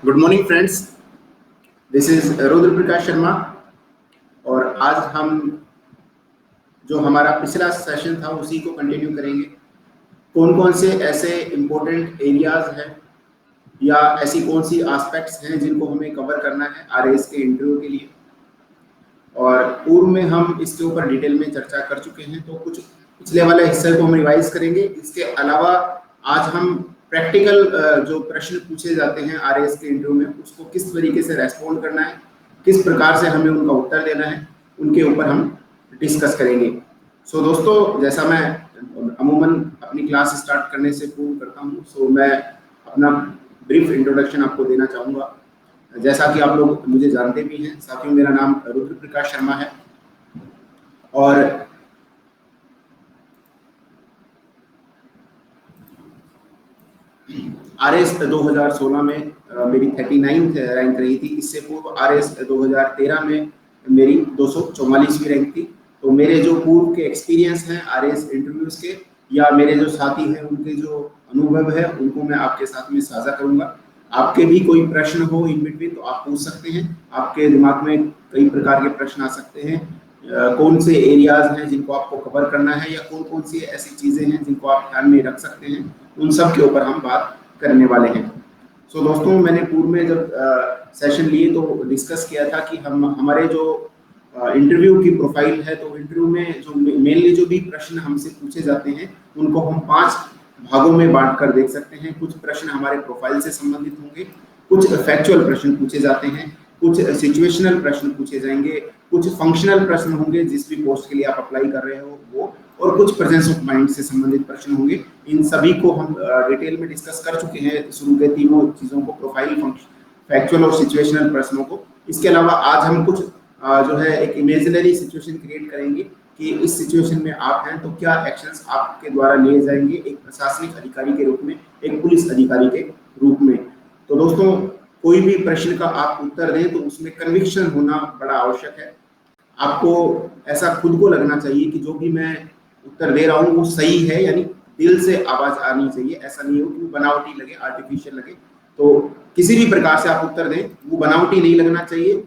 Good morning friends, this is Rudra Prakash Sharma. और आज हम जो हमारा पिछला सेशन था उसी को कंटिन्यू करेंगे। कौन कौन से ऐसे इम्पोर्टेंट एरियाज हैं या ऐसी कौन सी एस्पेक्ट्स हैं जिनको हमें कवर करना है आरएएस के इंटरव्यू के लिए। और पूर्व में हम इसके ऊपर डिटेल में चर्चा कर चुके हैं, तो कुछ पिछले वाले हिस्से को हम रिवाइज करेंगे। इसके अलावा आज हम प्रैक्टिकल जो प्रश्न पूछे जाते हैं आरएएस के इंटरव्यू में, उसको किस तरीके से रेस्पॉन्ड करना है, किस प्रकार से हमें उनका उत्तर देना है, उनके ऊपर हम डिस्कस करेंगे। सो दोस्तों, जैसा मैं अमूमन अपनी क्लास स्टार्ट करने से पूर्व करता हूँ, सो मैं अपना ब्रीफ इंट्रोडक्शन आपको देना चाहूँगा। जैसा कि आप लोग मुझे जानते भी हैं, साथियों, मेरा नाम रुद्र प्रकाश शर्मा है और आरएएस 2016 में मेरी 39th रैंक रही थी। इससे पूर्व आरएएस 2013 में मेरी 244वीं रैंक थी। तो मेरे जो पूर्व के एक्सपीरियंस हैं आरएएस इंटरव्यूज के, या मेरे जो साथी हैं उनके जो अनुभव है, उनको मैं आपके साथ में साझा करूंगा। आपके भी कोई प्रश्न हो इन बिटवीन तो आप पूछ सकते हैं। आपके दिमाग में कई प्रकार के प्रश्न आ सकते हैं। कौन से एरियाज हैं जिनको आपको कवर करना है, या कौन कौन सी ऐसी चीजें हैं जिनको आप ध्यान में रख सकते हैं, उन सब के ऊपर हम बात करने वाले हैं। सो दोस्तों, मैंने पूर्व में जब सेशन लिए तो डिस्कस किया था कि हम हमारे जो इंटरव्यू की प्रोफाइल है, तो इंटरव्यू में जो मेनली जो भी प्रश्न हमसे पूछे जाते हैं उनको हम 5 भागों में बांट कर देख सकते हैं। कुछ प्रश्न हमारे प्रोफाइल से संबंधित होंगे, कुछ फैक्चुअल प्रश्न पूछे जाते हैं, कुछ सिचुएशनल प्रश्न पूछे जाएंगे, कुछ फंक्शनल प्रश्न होंगे जिस भी पोस्ट के लिए आप अप्लाई कर रहे हो वो, और कुछ प्रेजेंस ऑफ माइंड से संबंधित प्रश्न होंगे। इन सभी को हम डिटेल में डिस्कस कर चुके हैं, शुरू के तीनों चीजों को, प्रोफाइल, फैक्चुअल और सिचुएशनल प्रश्नों को। इसके अलावा आज हम कुछ जो है एक इमेजिनरी सिचुएशन क्रिएट करेंगे कि इस सिचुएशन में आप हैं तो क्या एक्शंस आपके द्वारा लिए जाएंगे, एक प्रशासनिक अधिकारी के रूप में, एक पुलिस अधिकारी के रूप में। तो दोस्तों, कोई भी प्रश्न का आप उत्तर दें तो उसमें कन्विक्शन होना बड़ा आवश्यक है। आपको ऐसा खुद को लगना चाहिए कि जो भी मैं उत्तर दे रहा हूँ वो सही है, यानी दिल से आवाज आनी चाहिए। ऐसा नहीं हो कि वो बनावटी लगे, आर्टिफिशियल लगे। तो किसी भी प्रकार से आप उत्तर दें वो बनावटी नहीं लगना चाहिए।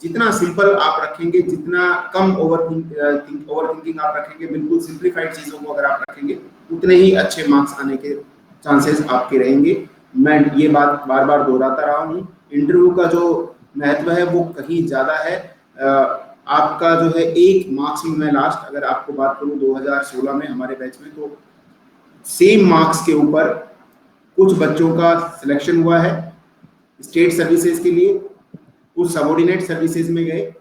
जितना सिंपल आप रखेंगे, जितना कम ओवर थिंकिंग आप रखेंगे, बिल्कुल सिंप्लीफाइड चीजों को अगर आप रखेंगे, उतने ही अच्छे मार्क्स आने के चांसेस आपके रहेंगे। मैं ये बात बार बार दोहराता रहा हूँ, इंटरव्यू का जो महत्व है वो कहीं ज्यादा है। आपका जो है 1 मार्क्स में, मैं लास्ट अगर आपको बात करूं 2016 में हमारे बैच में, तो सेम मार्क्स के ऊपर कुछ बच्चों का सिलेक्शन हुआ है स्टेट सर्विसेज के लिए, कुछ सबऑर्डिनेट सर्विसेज में गए,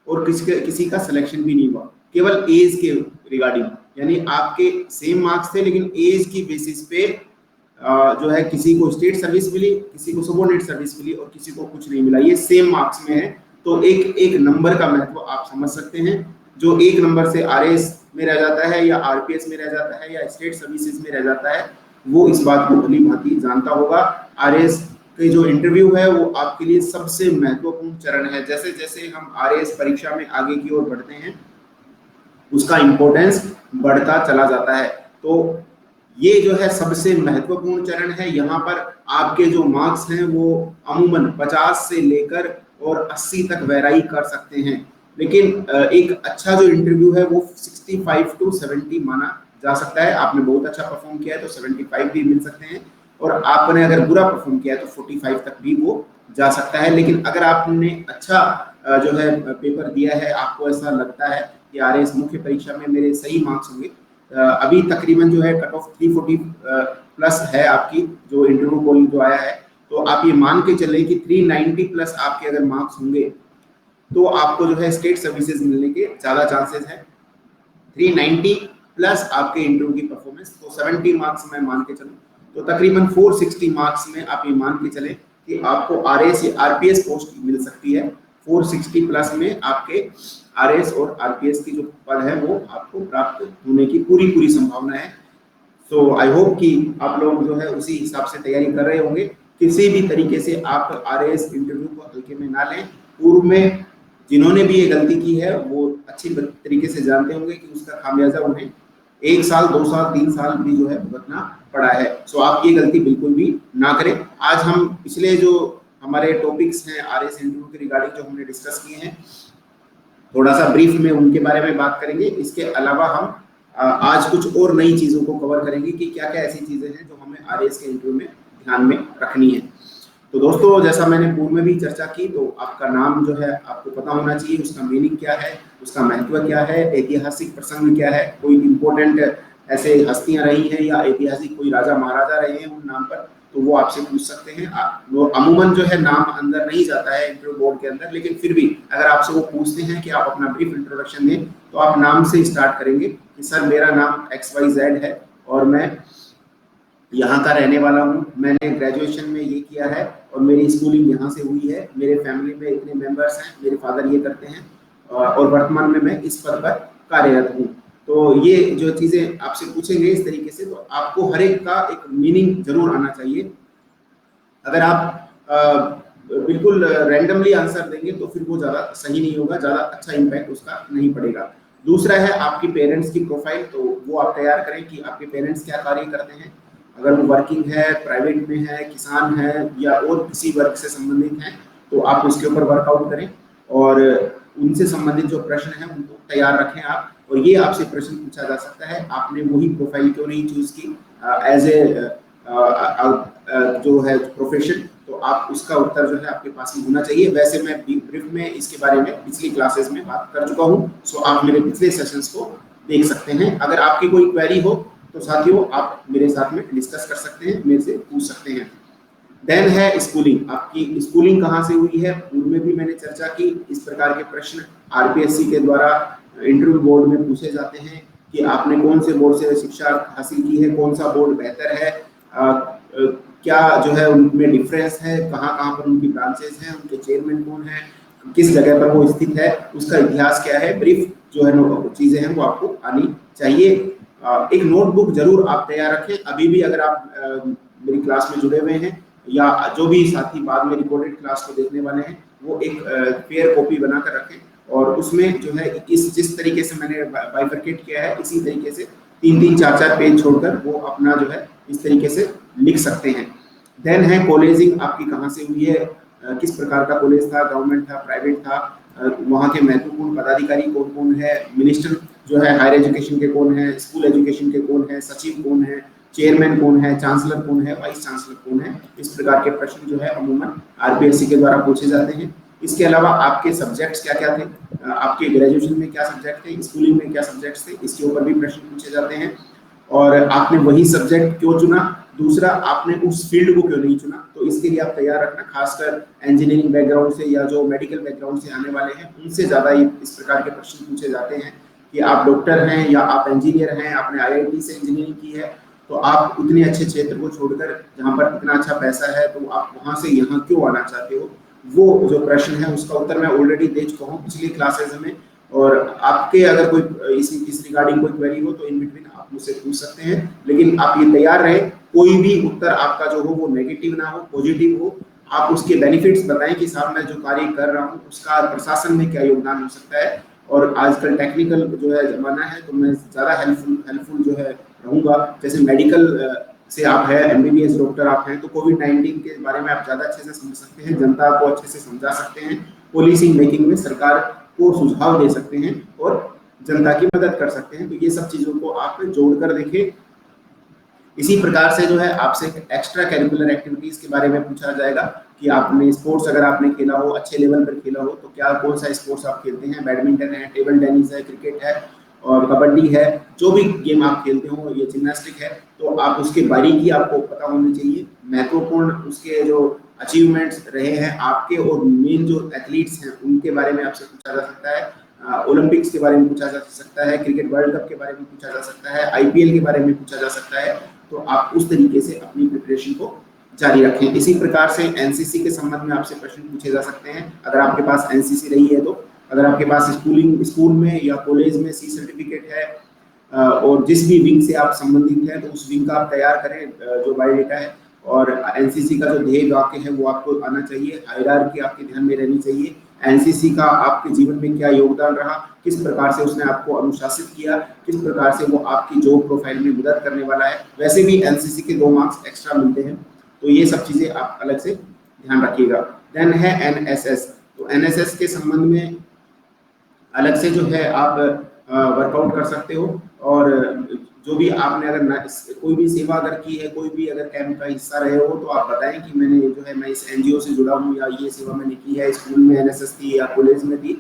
और किसी का सिलेक्शन भी नहीं हुआ, केवल एज के रिगार्डिंग। यानी आपके सेम मार्क्स थे लेकिन एज की बेसिस पे जो है किसी को स्टेट सर्विस मिली, किसी को सबऑर्डिनेट सर्विस मिली, और किसी को कुछ नहीं मिला। ये सेम मार्क्स में है, तो एक एक नंबर का महत्व आप समझ सकते हैं। जो 1 नंबर से आरएएस में रह जाता है, या आरपीएस में रह जाता है, या स्टेट सर्विसेज में रह जाता है, वो इस बात को भली भांति जानता होगा। आरएएस के जो इंटरव्यू है वो आपके लिए सबसे महत्वपूर्ण चरण है। जैसे जैसे हम आरएएस परीक्षा में आगे की ओर बढ़ते हैं, उसका इंपॉर्टेंस बढ़ता चला जाता है। तो ये जो है सबसे महत्वपूर्ण चरण है। यहाँ पर आपके जो मार्क्स हैं वो अमूमन 50 से लेकर और 80 तक वेराई कर सकते हैं, लेकिन एक अच्छा जो इंटरव्यू है वो 65 to 70 माना जा सकता है। आपने बहुत अच्छा परफॉर्म किया है तो 75 भी मिल सकते हैं, और आपने अगर बुरा परफॉर्म किया है तो 45 तक भी वो जा सकता है। लेकिन अगर आपने अच्छा जो है पेपर दिया है, आपको ऐसा लगता है कि आरएएस मुख्य परीक्षा में मेरे सही मार्क्स होंगे, अभी तकरीबन जो है कट ऑफ 340 प्लस है आपकी जो इंटरव्यू पोल जो आया है, तो आप ये मान के चले कि 390 प्लस आपके अगर मार्क्स होंगे तो आपको जो है स्टेट सर्विसेज मिलने के ज्यादा चांसेस है। 390 प्लस आपके इंटरव्यू की परफॉर्मेंस, तो 70 मार्क्स मैं मान के चलूं तो तकरीबन 460 मार्क्स में आप ये मान के चले कि आपको आरएएस या आरपीएस पोस्ट मिल सकती है। 460 प्लस में आपके आरएएस और आरपीएस की जो पद है वो आपको प्राप्त होने की पूरी संभावना है। सो आई होप कि आप लोग जो है उसी हिसाब से तैयारी कर रहे होंगे। किसी भी तरीके से आप आरएएस इंटरव्यू को हल्के में ना लें। पूर्व में जिन्होंने भी ये गलती की है वो अच्छी तरीके से जानते होंगे कि उसका खामियाजा उन्हें 1 साल, 2 साल, 3 साल भी जो है भुगतना पड़ा है। सो आप ये गलती बिल्कुल भी ना करें। आज हम पिछले जो हमारे टॉपिक्स हैं आरएस इंटरव्यू के रिगार्डिंग जो हमने डिस्कस किए हैं, थोड़ा सा ब्रीफ में उनके बारे में बात करेंगे। इसके अलावा हम आज कुछ और नई चीज़ों को कवर करेंगे कि क्या क्या ऐसी चीज़ें हैं जो हमें आरएस के इंटरव्यू में ध्यान में रखनी है। तो दोस्तों, जैसा मैंने पूर्व में भी चर्चा की, तो आपका नाम जो है आपको पता होना चाहिए, उसका मीनिंग क्या है, उसका महत्व क्या है, ऐतिहासिक प्रसंग क्या है, कोई इंपॉर्टेंट ऐसे हस्तियां रही हैं या ऐतिहासिक कोई राजा महाराजा रहे हैं उन नाम पर, तो वो आपसे पूछ सकते हैं। वो अमूमन जो है नाम अंदर नहीं जाता है इंटरव्यू बोर्ड के अंदर, लेकिन फिर भी अगर आपसे वो पूछते हैं कि आप अपना ब्रीफ इंट्रोडक्शन दें, तो आप नाम से स्टार्ट करेंगे कि सर मेरा नाम XYZ है और मैं यहाँ का रहने वाला हूँ, मैंने ग्रेजुएशन में ये किया है और मेरी स्कूलिंग यहाँ से हुई है, मेरे फैमिली में इतने मेंबर्स हैं, मेरे फादर ये करते हैं और वर्तमान में मैं इस पद पर कार्यरत हूँ। तो ये जो चीज़ें आपसे पूछेंगे इस तरीके से, तो आपको हर एक का एक मीनिंग जरूर आना चाहिए। अगर आप बिल्कुल रैंडमली आंसर देंगे तो फिर वो ज़्यादा सही नहीं होगा, ज़्यादा अच्छा इम्पैक्ट उसका नहीं पड़ेगा। दूसरा है आपकी पेरेंट्स की प्रोफाइल, तो वो आप तैयार करें कि आपके पेरेंट्स क्या कार्य करते हैं। अगर वो वर्किंग है, प्राइवेट में है, किसान है या और किसी वर्ग से संबंधित हैं, तो आप उसके ऊपर वर्कआउट करें और उनसे संबंधित जो प्रश्न हैं उनको तैयार रखें आप। और ये आपसे प्रश्न पूछा जा सकता है, आपने वही प्रोफाइल क्यों नहीं चूज की एज ए जो है प्रोफेशन, तो आप उसका उत्तर जो है आपके पास में होना चाहिए। वैसे मैं ब्रीफ में इसके बारे में पिछली क्लासेस में बात कर चुका हूँ, सो आप मेरे पिछले सेशंस को देख सकते हैं। अगर आपकी कोई क्वेरी हो तो साथियों आप मेरे साथ में डिस्कस कर सकते हैं, मेरे से पूछ सकते हैं। देन है स्कूलिंग, आपकी स्कूलिंग कहाँ से हुई है, पूर्व में भी मैंने चर्चा की। इस प्रकार के प्रश्न आरपीएससी के द्वारा इंटरव्यू बोर्ड में पूछे जाते हैं कि आपने कौन से बोर्ड से शिक्षा हासिल की है, कौन सा बोर्ड बेहतर है, क्या जो है उनमें डिफरेंस है, कहाँ कहाँ पर उनकी ब्रांचेस हैं, उनके चेयरमैन कौन है, किस जगह पर वो स्थित है, उसका इतिहास क्या है, ब्रीफ जो है चीज़ें हैं वो आपको आनी चाहिए। एक नोटबुक जरूर आप तैयार रखें। अभी भी अगर आप मेरी क्लास में जुड़े हुए हैं या जो भी साथी बाद में रिकॉर्डेड क्लास को देखने वाले हैं, वो एक फेयर कॉपी बनाकर रखें और उसमें जो है जिस तरीके से मैंने बाइफरकेट किया है, इसी तरीके से 3-3, 4-4 पेज छोड़कर वो अपना जो है इस तरीके से लिख सकते हैं। देन है कॉलेजिंग, आपकी कहाँ से हुई है, किस प्रकार का कॉलेज था, गवर्नमेंट था, प्राइवेट था, वहाँ के महत्वपूर्ण पदाधिकारी कौन कौन है, मिनिस्टर जो है हायर एजुकेशन के कौन है, स्कूल एजुकेशन के कौन है, सचिव कौन है, चेयरमैन कौन है, चांसलर कौन है, वाइस चांसलर कौन है। इस प्रकार के प्रश्न जो है अमूमन आरपीएससी के द्वारा पूछे जाते हैं। इसके अलावा आपके सब्जेक्ट्स क्या क्या थे, आपके ग्रेजुएशन में क्या सब्जेक्ट थे, स्कूलिंग में क्या सब्जेक्ट्स थे, इसके ऊपर भी प्रश्न पूछे जाते हैं। और आपने वही सब्जेक्ट क्यों चुना, दूसरा आपने उस फील्ड को क्यों नहीं चुना, तो इसके लिए आप तैयार रखना। खासकर इंजीनियरिंग बैकग्राउंड से या जो मेडिकल बैकग्राउंड से आने वाले हैं, उनसे ज़्यादा इस प्रकार के प्रश्न पूछे जाते हैं कि आप डॉक्टर हैं या आप इंजीनियर हैं, आपने IIT से इंजीनियरिंग की है, तो आप उतने अच्छे क्षेत्र को छोड़कर जहाँ पर इतना अच्छा पैसा है, तो आप वहाँ से यहाँ क्यों आना चाहते हो। वो जो प्रश्न है उसका उत्तर मैं ऑलरेडी दे चुका हूँ पिछली क्लासेज में। और आपके अगर कोई इस रिगार्डिंग कोई क्वेरी हो तो इन बिटवीन आप मुझसे पूछ सकते हैं, लेकिन आप ये तैयार रहे, कोई भी उत्तर आपका जो हो वो नेगेटिव ना हो, पॉजिटिव हो। आप उसके बेनिफिट्स बताएं कि साहब मैं जो कार्य कर रहा हूँ उसका प्रशासन में क्या योगदान हो सकता है। और आजकल टेक्निकल जो है जमाना है, तो मैं ज़्यादा हेल्पफुल जो है रहूँगा। जैसे मेडिकल से आप है, MBBS डॉक्टर आप हैं, तो कोविड-19 के बारे में आप ज़्यादा अच्छे से समझ सकते हैं, जनता को अच्छे से समझा सकते हैं, पॉलिसी मेकिंग में सरकार को सुझाव दे सकते हैं और जनता की मदद कर सकते हैं। तो ये सब चीज़ों को आप जोड़कर देखें। इसी प्रकार से जो है आपसे एक्स्ट्रा करिकुलर एक्टिविटीज़ के बारे में पूछा जाएगा कि आपने स्पोर्ट्स अगर आपने खेला हो, अच्छे लेवल पर खेला हो, तो क्या कौन सा स्पोर्ट्स आप खेलते हैं, बैडमिंटन है, टेबल टेनिस है, क्रिकेट है और कबड्डी है, जो भी गेम आप खेलते हो, ये जिम्नास्टिक है, तो आप उसके बारीकी आपको पता होनी चाहिए। महत्वपूर्ण उसके जो अचीवमेंट्स रहे हैं आपके और मेन जो एथलीट्स हैं उनके बारे में आपसे पूछा जा सकता है, ओलंपिक्स के बारे में पूछा जा सकता है, क्रिकेट वर्ल्ड कप के बारे में पूछा जा सकता है, IPL के बारे में पूछा जा सकता है। तो आप उस तरीके से अपनी प्रिपरेशन को जारी रखें। इसी प्रकार से NCC के संबंध में आपसे प्रश्न पूछे जा सकते हैं, अगर आपके पास NCC रही है तो। अगर आपके पास स्कूल में या कॉलेज में C सर्टिफिकेट है और जिस भी विंग से आप संबंधित हैं, तो उस विंग का आप तैयार करें जो बायोडेटा है। और NCC का जो ध्येय वाक्य है वो आपको आना चाहिए, हायरार्की आपके ध्यान में रहनी चाहिए। NCC का आपके जीवन में क्या योगदान रहा, किस प्रकार से उसने आपको अनुशासित किया, किस प्रकार से वो आपकी जॉब प्रोफाइल में मदद करने वाला है। वैसे भी NCC के 2 मार्क्स एक्स्ट्रा मिलते हैं, तो ये सब चीजें आप अलग से ध्यान रखिएगा। देन है एनएसएस। तो एनएसएस के संबंध में अलग से जो है आप वर्कआउट कर सकते हो, और जो भी आपने अगर कोई भी सेवा अगर की है, कोई भी अगर कैंप का हिस्सा रहे हो, तो आप बताएं कि मैंने जो है मैं इस एनजीओ से जुड़ा हूँ, या ये सेवा मैंने की है, स्कूल में एनएसएस थी या कॉलेज में थी,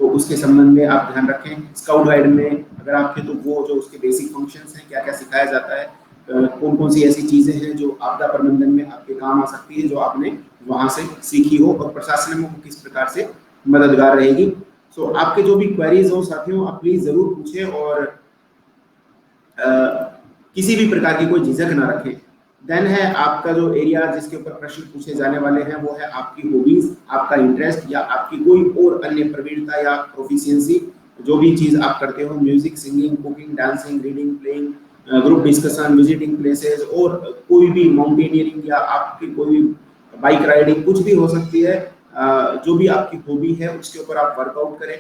तो उसके संबंध में आप ध्यान रखें। स्काउट गाइड में अगर आपके, तो वो जो उसके बेसिक फंक्शंस हैं, क्या क्या सिखाया जाता है, कौन कौन सी ऐसी चीजें हैं जो आपदा प्रबंधन में आपके काम आ सकती है, जो आपने वहां से सीखी हो, और प्रशासन में वो किस प्रकार से मददगार रहेगी। सो आपके जो भी क्वेरीज हो साथियों, आप प्लीज जरूर पूछें, और किसी भी प्रकार की कोई झिझक ना रखें। देन है आपका जो एरिया जिसके ऊपर प्रश्न पूछे जाने वाले हैं, वो है आपकी हॉबीज, आपका इंटरेस्ट, या आपकी कोई और अन्य प्रवीणता या प्रोफिशिएंसी, जो भी चीज आप करते हो, music, singing, cooking, dancing, reading, playing, group discussion, visiting places, और कोई भी माउंटेनियरिंग, या आपकी कोई बाइक राइडिंग, कुछ भी हो सकती है। जो भी आपकी हॉबी है उसके ऊपर आप वर्कआउट करें।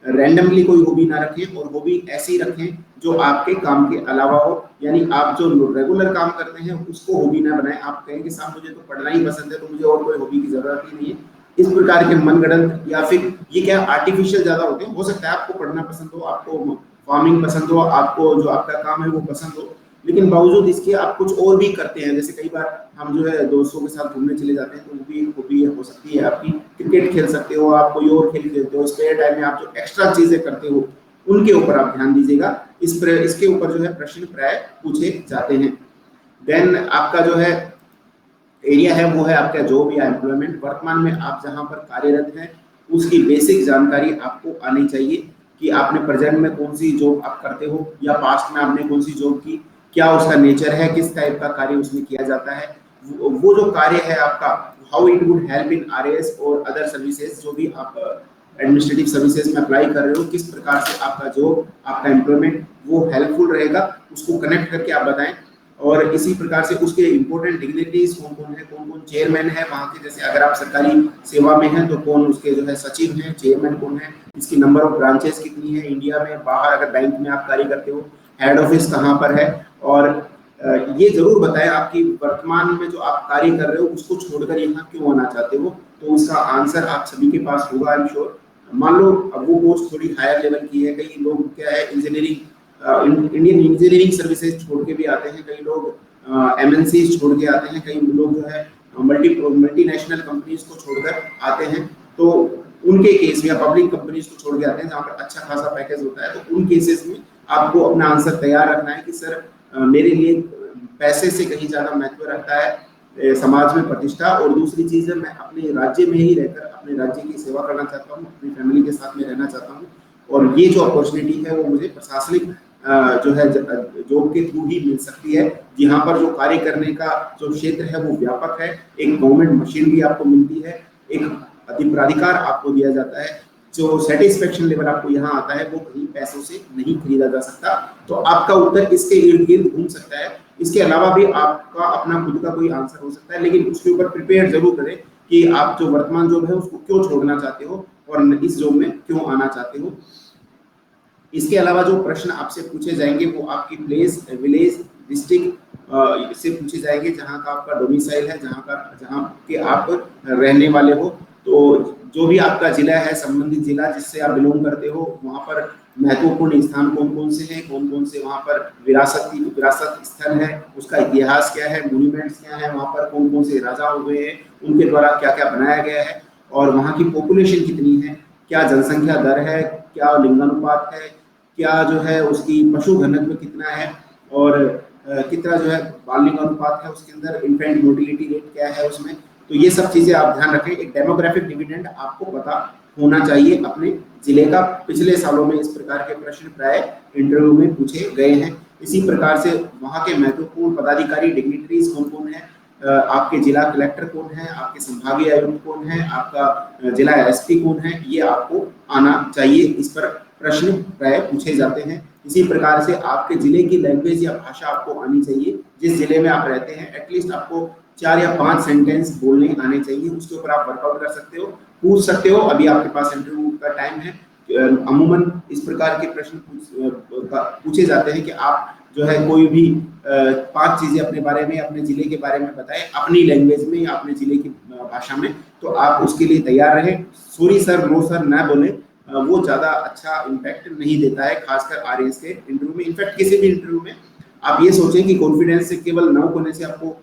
रैंडमली कोई हॉबी ना रखें, और हॉबी ऐसी रखें जो आपके काम के अलावा हो, यानी आप जो रेगुलर काम करते हैं उसको हॉबी ना बनाएं। आप कहें कि साहब मुझे तो पढ़ना ही पसंद है, तो मुझे और कोई हॉबी की जरूरत ही नहीं है। इस प्रकार के मनगढ़ंत, या फिर ये क्या आर्टिफिशियल ज्यादा होते हैं। हो सकता है आपको पढ़ना पसंद हो, आपको फार्मिंग पसंद हो, आपको जो आपका काम है वो पसंद हो, लेकिन बावजूद इसके आप कुछ और भी करते हैं। जैसे कई बार हम जो है दोस्तों के साथ घूमने चले जाते हैं, तो वो भी एक हॉबी हो सकती है आपकी। क्रिकेट खेल सकते हो, आप कोई और खेल खेलते हो, स्पेयर टाइम में आप जो एक्स्ट्रा चीजें करते हो, उनके ऊपर आप ध्यान दीजिएगा। इसके ऊपर जो है प्रश्न प्राय पूछे जाते हैं। देन आपका जो है एरिया है, वो है आपका जॉब या एम्प्लॉयमेंट। वर्तमान में आप जहां पर कार्यरत हैं उसकी बेसिक जानकारी आपको आनी चाहिए, कि आपने प्रेजेंट में कौन सी जॉब आप करते हो, या पास्ट में आपने कौन सी जॉब की, क्या उसका नेचर है, किस टाइप का कार्य उसमें किया जाता है, वो जो कार्य है आपका, how it would help in RAS और अदर सर्विसेज, जो भी आप एडमिनिस्ट्रेटिव सर्विसेज में अप्लाई कर रहे हो, किस प्रकार से आपका जॉब, आपका एम्प्लॉयमेंट वो हेल्पफुल रहेगा, उसको कनेक्ट करके आप बताएं। और इसी प्रकार से उसके इंपॉर्टेंट डिग्निटीज कौन कौन है, कौन कौन चेयरमैन है वहाँ के। जैसे अगर आप सरकारी सेवा में हैं तो कौन उसके जो है सचिव हैं, चेयरमैन कौन है, इसकी नंबर ऑफ ब्रांचेस कितनी है इंडिया में, बाहर अगर बैंक में आप कार्य करते हो, हेड ऑफिस कहाँ पर है। और ये जरूर बताएं आपकी वर्तमान में जो आप कार्य कर रहे हो उसको छोड़कर यहाँ क्यों आना चाहते हो। तो उसका आंसर आप सभी के पास होगा, आई एम श्योर। मान लो अब वो पोस्ट थोड़ी हायर लेवल की है, कई लोग क्या है इंजीनियरिंग, इंडियन इंजीनियरिंग सर्विसेज छोड़ के भी आते हैं, कई लोग एमएनसी छोड़ के आते हैं, कई लोग जो है मल्टीनेशनल कंपनीज को छोड़कर आते हैं। तो उनके केस में, या पब्लिक कंपनीज को छोड़ के आते हैं जहाँ पर अच्छा खासा पैकेज होता है, तो उन केसेस में आपको अपना आंसर तैयार रखना है कि सर मेरे लिए पैसे से कहीं ज्यादा महत्व रखता है समाज में प्रतिष्ठा, और दूसरी चीज है मैं अपने राज्य में ही रहकर अपने राज्य की सेवा करना चाहता हूँ, अपनी फैमिली के साथ में रहना चाहता हूँ, और ये जो अपॉर्चुनिटी है वो मुझे प्रशासनिक जो है जॉब के थ्रू ही मिल सकती है, जहाँ पर जो कार्य करने का जो क्षेत्र है वो व्यापक है। एक गवर्नमेंट मशीन भी आपको मिलती है, एक अधिप्राधिकार आपको दिया जाता है, जो सेटिस्फेक्शन लेवल आपको यहाँ आता है वो कहीं पैसों से नहीं खरीदा जा सकता। तो आपका उत्तर इसके इर्द गिर्द घूम सकता है। इसके अलावा भी आपका अपना खुद का कोई आंसर हो सकता है, लेकिन उसके ऊपर प्रिपेयर जरूर करें कि आप जो वर्तमान जॉब है उसको क्यों छोड़ना चाहते हो और इस जॉब में क्यों आना चाहते हो। इसके अलावा जो प्रश्न आपसे पूछे जाएंगे वो आपकी प्लेस, विलेज, डिस्ट्रिक्ट से पूछे जाएंगे, जहाँ का आपका डोमिसाइल है, जहाँ के आप रहने वाले हो। तो जो भी आपका जिला है, संबंधित जिला जिससे आप बिलोंग करते हो, वहाँ पर महत्वपूर्ण स्थान कौन कौन से हैं, कौन कौन से वहाँ पर विरासत स्थल है, उसका इतिहास क्या है, मॉन्यूमेंट्स क्या है, वहाँ पर कौन कौन से राजा हुए हैं, उनके द्वारा क्या क्या बनाया गया है, और वहाँ की पॉपुलेशन कितनी है, क्या जनसंख्या दर है, क्या लिंगानुपात है, क्या जो है उसकी पशु घनत्व कितना है, और कितना जो है बाल लिंगानुपात है उसके अंदर, इन्फेंट मोटिलिटी रेट क्या है उसमें। तो ये सब चीजें आप ध्यान रखें। एक डेमोग्राफिक डिविडेंड आपको पता होना चाहिए अपने जिले का। पिछले सालों में इस प्रकार के प्रश्न प्राय इंटरव्यू में पूछे गए हैं। इसी प्रकार से वहाँ के महत्वपूर्ण पदाधिकारी, डिग्निटरीज कौन कौन है, आपके जिला कलेक्टर कौन है, आपके संभागीय आयुक्त कौन है, आपका जिला एसपी कौन है, ये आपको आना चाहिए। इस पर प्रश्न प्राय पूछे जाते हैं। इसी प्रकार से आपके जिले की लैंग्वेज या भाषा आपको आनी चाहिए। जिस जिले में आप रहते हैं एटलीस्ट आपको 4 या 5 सेंटेंस बोलने आने चाहिए। उसके ऊपर आप वर्कआउट कर सकते हो, पूछ सकते हो। अभी आपके पास इंटरव्यू का टाइम है। अमूमन इस प्रकार के प्रश्न पूछे जाते हैं कि आप जो है कोई भी 5 चीजें अपने बारे में, अपने जिले के बारे में बताए अपनी लैंग्वेज में या अपने जिले की भाषा में, तो आप उसके लिए तैयार रहें। सॉरी सर, नो सर ना बोले, वो ज्यादा अच्छा इम्पैक्ट नहीं देता है, खासकर आरएएस के इंटरव्यू में। इनफैक्ट किसी भी इंटरव्यू में आप ये सोचें कि कॉन्फिडेंस से केवल नो होने से आपको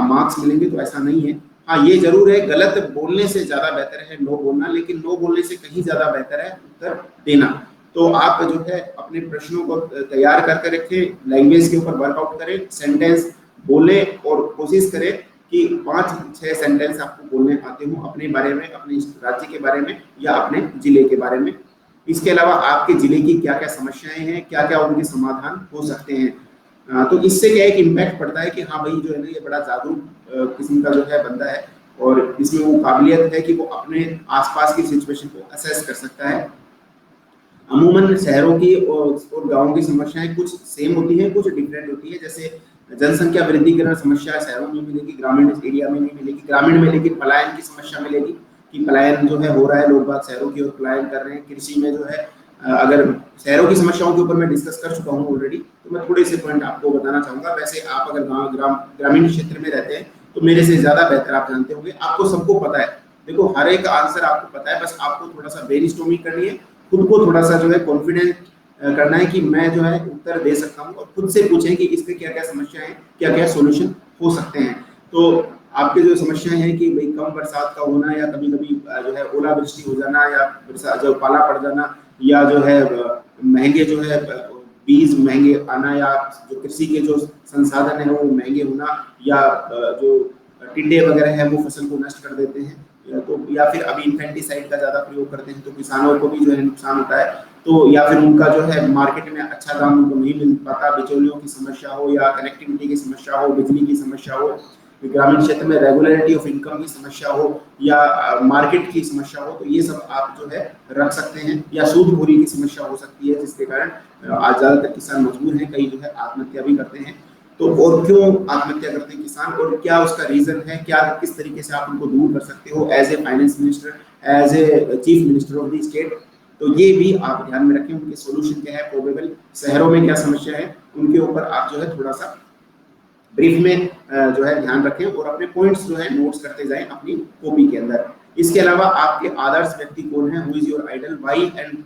मार्क्स मिलेंगे, तो ऐसा नहीं है। हाँ, ये जरूर है, गलत बोलने से ज्यादा बेहतर है नो बोलना, लेकिन नो बोलने से कहीं ज्यादा बेहतर है उत्तर देना। तो आप जो है अपने प्रश्नों को तैयार करके रखें, लैंग्वेज के ऊपर वर्कआउट करें, सेंटेंस बोले और कोशिश करें कि 5-6 सेंटेंस आपको बोलने आते हो अपने बारे में, अपने राज्य के बारे में या अपने जिले के बारे में। इसके अलावा आपके जिले की क्या क्या समस्याएं हैं, क्या क्या उनके समाधान हो सकते हैं। तो इससे क्या एक इम्पैक्ट पड़ता है कि हाँ भाई जो है ना, ये बड़ा जागरूक किस्म का जो है बंदा है, और इसमें वो काबिलियत है कि वो अपने आसपास की सिचुएशन को असेस कर सकता है। अमूमन शहरों की और गांवों की समस्याएं कुछ सेम होती हैं, कुछ डिफरेंट होती है। जैसे जनसंख्या वृद्धिकरण समस्या शहरों में मिलेगी, ग्रामीण एरिया में नहीं मिलेगी। ग्रामीण में लेकिन पलायन की समस्या मिलेगी कि पलायन जो है हो रहा है, लोग बाग शहरों की ओर पलायन कर रहे हैं। कृषि में जो है अगर शहरों की समस्याओं के ऊपर मैं डिस्कस कर चुका हूँ ऑलरेडी, तो मैं थोड़े से पॉइंट आपको बताना चाहूंगा। वैसे आप अगर ग्रामीण क्षेत्र में रहते हैं तो मेरे से ज्यादा बेहतर आप जानते होंगे, आपको सबको पता है। देखो, हर एक आंसर आपको पता है, बस आपको थोड़ा सा ब्रेनस्टॉर्मिंग करनी है, खुद को थोड़ा सा जो है कॉन्फिडेंट करना है कि मैं जो है उत्तर दे सकता हूँ, और खुद से पूछें कि इसके क्या क्या समस्या है, क्या क्या सोल्यूशन हो सकते हैं। तो आपके जो समस्याएं हैं कि भाई कम बरसात का होना, या कभी कभी जो है ओलावृष्टि हो जाना, या बरसात जो पाला पड़ जाना, या जो है महंगे जो है बीज महंगे आना, या जो कृषि के जो संसाधन है वो महंगे होना, या जो टिड्डे वगैरह है वो फसल को नष्ट कर देते हैं, या फिर अभी इन्फेंटिसाइड का ज्यादा प्रयोग करते हैं तो किसानों को भी जो है नुकसान होता है। तो या फिर उनका जो है मार्केट में अच्छा दाम उनको नहीं मिल पाता, बिचौलियों की समस्या हो, या कनेक्टिविटी की समस्या हो, बिजली की समस्या हो, ग्रामीण क्षेत्र में रेगुलरिटी ऑफ इनकम की समस्या हो, या मार्केट की समस्या हो, तो ये सब आप जो है रख सकते हैं। या सूदखोरी की समस्या हो सकती है, जिसके कारण आज ज्यादातर किसान मजबूर हैं, कई जो है आत्महत्या भी करते हैं। तो और क्यों आत्महत्या करते हैं किसान, और क्या उसका रीजन है, क्या किस तरीके से आप उनको दूर कर सकते हो as a finance minister, as a chief minister of the state. तो ये भी आप ध्यान में रखें, उनके सॉल्यूशन क्या है, प्रोबेबल शहरों में क्या समस्या है, उनके ऊपर आप जो है थोड़ा सा ब्रीफ में जो है ध्यान रखें, और अपने पॉइंट्स जो है नोट्स करते जाएं अपनी कॉपी के अंदर। इसके अलावा आपके आदर्श व्यक्ति कौन है, who is your idol, why and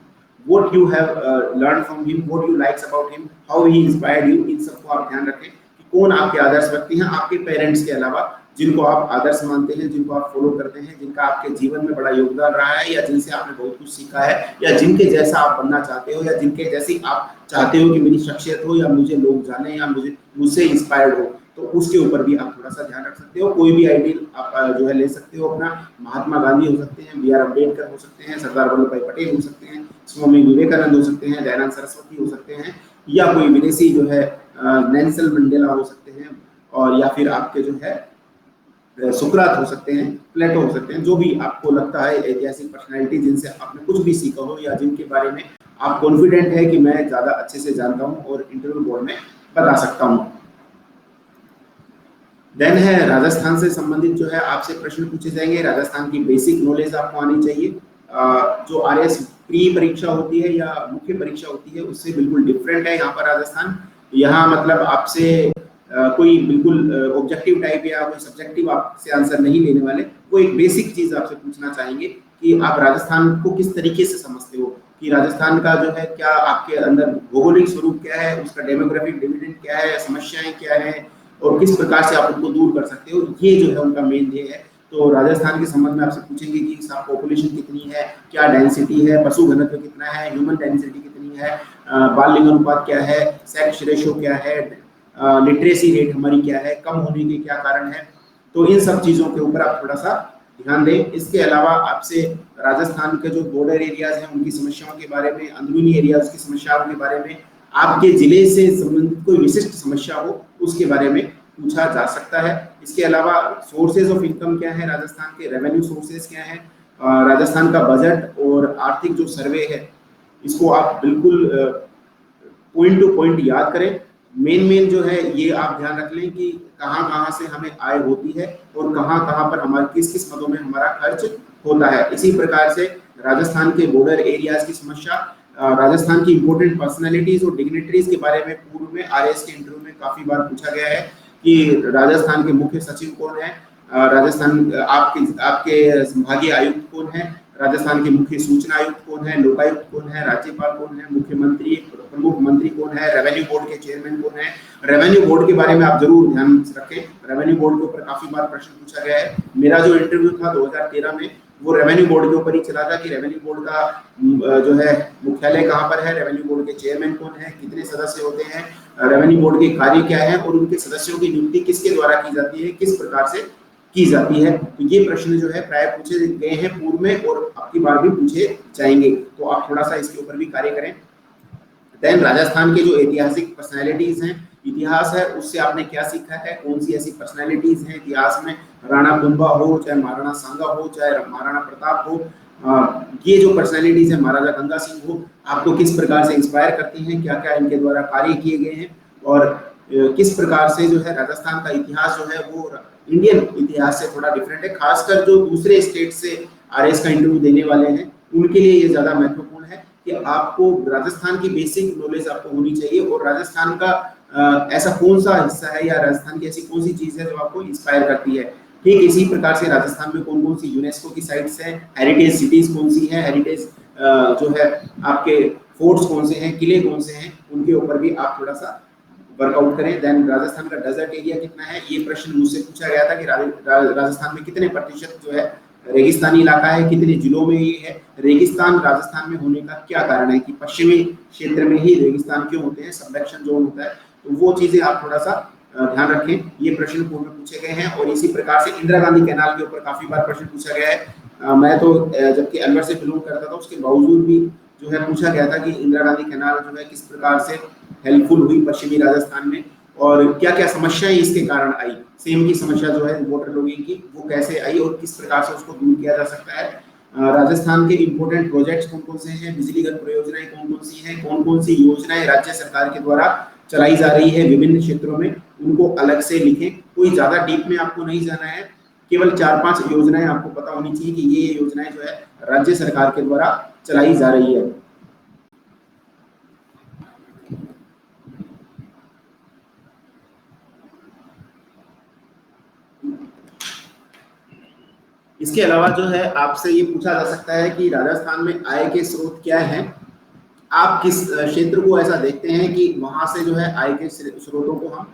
what you have learned from him, what you likes about him, how he inspired you, इन सबको आप ध्यान रखें कि कौन आपके आदर्श व्यक्ति हैं, आपके पेरेंट्स के अलावा, जिनको आप आदर्श मानते हैं, जिनको आप फॉलो करते हैं, जिनका आपके जीवन में बड़ा योगदान रहा है, या जिनसे आपने बहुत कुछ सीखा है, या जिनके जैसा आप बनना चाहते हो, या जिनके जैसी आप चाहते हो कि मेरी शख्सियत हो, या मुझे लोग जाने, या मुझसे इंस्पायर्ड हो। तो उसके ऊपर भी आप थोड़ा सा ध्यान रख सकते हो। कोई भी आइडियल आप जो है ले सकते हो अपना, महात्मा गांधी हो सकते हैं, बी आर अम्बेडकर हो सकते हैं, सरदार वल्लभ भाई पटेल हो सकते हैं, स्वामी विवेकानंद हो सकते हैं, दयानंद सरस्वती हो सकते हैं, या कोई विदेशी जो है नेल्सन मंडेला हो सकते हैं, और या फिर आपके जो है सुकरात हो सकते हैं, प्लेटो हो सकते हैं। जो भी आपको लगता है ऐतिहासिक पर्सनैलिटी जिनसे आपने कुछ भी सीखा हो, या जिनके बारे में आप कॉन्फिडेंट है कि मैं ज्यादा अच्छे से जानता हूँ और इंटरव्यू बोर्ड में बता सकता हूँ। देन है राजस्थान से संबंधित जो है आपसे प्रश्न पूछे जाएंगे। राजस्थान की बेसिक नॉलेज आपको आनी चाहिए। जो आरएस प्री परीक्षा होती है या मुख्य परीक्षा होती है उससे बिल्कुल डिफरेंट है यहाँ पर राजस्थान। यहाँ मतलब आपसे कोई बिल्कुल ऑब्जेक्टिव टाइप या कोई सब्जेक्टिव आपसे आंसर नहीं लेने वाले। वो एक बेसिक चीज आपसे पूछना चाहेंगे कि आप राजस्थान को किस तरीके से समझते हो, कि राजस्थान का जो है क्या आपके अंदर भौगोलिक स्वरूप क्या है, उसका डेमोग्राफिक डिविडेंड क्या है, समस्याएं क्या है, और किस प्रकार से आप उनको दूर कर सकते हो। ये जो है उनका मेन ध्येय है। तो राजस्थान के संबंध में आपसे पूछेंगे कि पॉपुलेशन कितनी है, क्या डेंसिटी है, पशु घनत्व कितना है, ह्यूमन डेंसिटी कितनी है, बाल लिंग अनुपात क्या है, सेक्स रेशियो क्या है, लिटरेसी रेट हमारी क्या है, कम होने के क्या कारण है। तो इन सब चीजों के ऊपर आप थोड़ा सा ध्यान दें। इसके अलावा आपसे राजस्थान के जो बॉर्डर एरियाज हैं उनकी समस्याओं के बारे में, अंदरूनी एरियाज की समस्याओं के बारे में, आपके जिले से संबंधित कोई विशिष्ट समस्या हो उसके बारे में पूछा जा सकता है। इसके अलावा सोर्सेज ऑफ इनकम क्या है, राजस्थान के रेवेन्यू सोर्सेज क्या है, राजस्थान का बजट और आर्थिक जो सर्वे है इसको आप बिल्कुल पॉइंट टू पॉइंट याद करें। मेन जो है ये आप ध्यान रख लें कि कहाँ कहाँ से हमें आय होती है और कहाँ कहाँ पर हमारे किस पदों में हमारा खर्च होता है। इसी प्रकार से राजस्थान के बॉर्डर एरियाज की समस्या, राजस्थान की इंपॉर्टेंट पर्सनैलिटीज और डिग्निटरीज के बारे में पूर्व में आरएस के इंटरव्यू में काफी बार पूछा गया है कि राजस्थान के मुख्य सचिव कौन है, राजस्थान आपके संभागीय आयुक्त कौन है, राजस्थान के मुख्य सूचना आयुक्त कौन है, लोकायुक्त कौन है, राज्यपाल कौन है, मुख्यमंत्री प्रमुख मंत्री कौन है, रेवेन्यू बोर्ड के चेयरमैन कौन है। रेवेन्यू बोर्ड के बारे में आप जरूर ध्यान रखें, रेवेन्यू बोर्ड के ऊपर काफी बार प्रश्न पूछा गया है। मेरा जो इंटरव्यू था 2013 में वो रेवेन्यू बोर्ड के ऊपर ही चला था कि रेवेन्यू बोर्ड का जो है मुख्यालय कहाँ पर है, रेवेन्यू बोर्ड के चेयरमैन कौन है, कितने सदस्य होते हैं, रेवेन्यू बोर्ड के कार्य क्या है और उनके सदस्यों की नियुक्ति किसके द्वारा की जाती है, किस प्रकार से की जाती है। तो ये प्रश्न जो है प्राय पूछे गए हैं पूर्व में और आपकी बार भी पूछे जाएंगे, तो आप थोड़ा सा इसके ऊपर भी कार्य करें। देन राजस्थान के जो ऐतिहासिक पर्सनैलिटीज हैं, इतिहास है, उससे आपने क्या सीखा है, कौन सी ऐसी पर्सनैलिटीज हैं इतिहास में, राणा कुंभा हो, चाहे महाराणा सांगा हो, चाहे महाराणा प्रताप हो, ये जो पर्सनैलिटीज है, महाराजा गंगा सिंह हो, आपको किस प्रकार से इंस्पायर करती हैं, क्या क्या इनके द्वारा कार्य किए गए हैं और किस प्रकार से जो है राजस्थान का इतिहास जो है वो इंडियन इतिहास से थोड़ा डिफरेंट है। खासकर जो दूसरे स्टेट से आरएस का इंटरव्यू देने वाले हैं उनके लिए ये ज्यादा महत्वपूर्ण है कि आपको राजस्थान की बेसिक नॉलेज आपको होनी चाहिए और राजस्थान का ऐसा कौन सा हिस्सा है या राजस्थान की ऐसी कौन सी चीज है जो आपको इंस्पायर करती है। ठीक इसी प्रकार से राजस्थान में कौन कौन सी यूनेस्को की साइट्स हैं, हेरिटेज सिटीज कौन सी हैं, हेरिटेज जो है आपके फोर्ट्स कौन से हैं, किले कौन से हैं, उनके ऊपर भी आप थोड़ा सा वर्कआउट करें। देन राजस्थान का डेजर्ट एरिया कितना है, ये प्रश्न मुझसे पूछा गया था कि राजस्थान में कितने प्रतिशत जो है रेगिस्तानी इलाका है, कितने जिलों में ये है, रेगिस्तान राजस्थान में होने का क्या कारण है कि पश्चिमी क्षेत्र में ही रेगिस्तान क्यों होते हैं, सबडक्शन जोन होता है, तो वो चीजें आप थोड़ा सा ध्यान रखें। ये प्रश्न पूर्व में पूछे गए हैं और इसी प्रकार से इंदिरा गांधी कैनाल के ऊपर काफी बार प्रश्न पूछा गया है। मैं तो जबकि अलवर से बिलोंग करता था उसके बावजूद भी जो है पूछा गया था कि इंदिरा गांधी कैनाल जो है किस प्रकार से हेल्पफुल हुई पश्चिमी राजस्थान में और क्या क्या समस्याएं इसके कारण आई। सेम की समस्या जो है वाटर लॉगिंग की वो कैसे आई और किस प्रकार से उसको दूर किया जा सकता है। राजस्थान के इंपोर्टेंट प्रोजेक्ट्स कौन कौन से हैं, बिजलीगत परियोजनाएं कौन कौन सी हैं, कौन कौन सी योजनाएं राज्य सरकार के द्वारा चलाई जा रही है विभिन्न क्षेत्रों में, उनको अलग से लिखें। कोई ज्यादा डीप में आपको नहीं जाना है, केवल 4-5 योजनाएं आपको पता होनी चाहिए कि ये योजनाएं जो है राज्य सरकार के द्वारा चलाई जा रही है। इसके अलावा जो है आपसे ये पूछा जा सकता है कि राजस्थान में आय के स्रोत क्या हैं, आप किस क्षेत्र को ऐसा देखते हैं कि वहां से जो है आय के स्रोतों को हम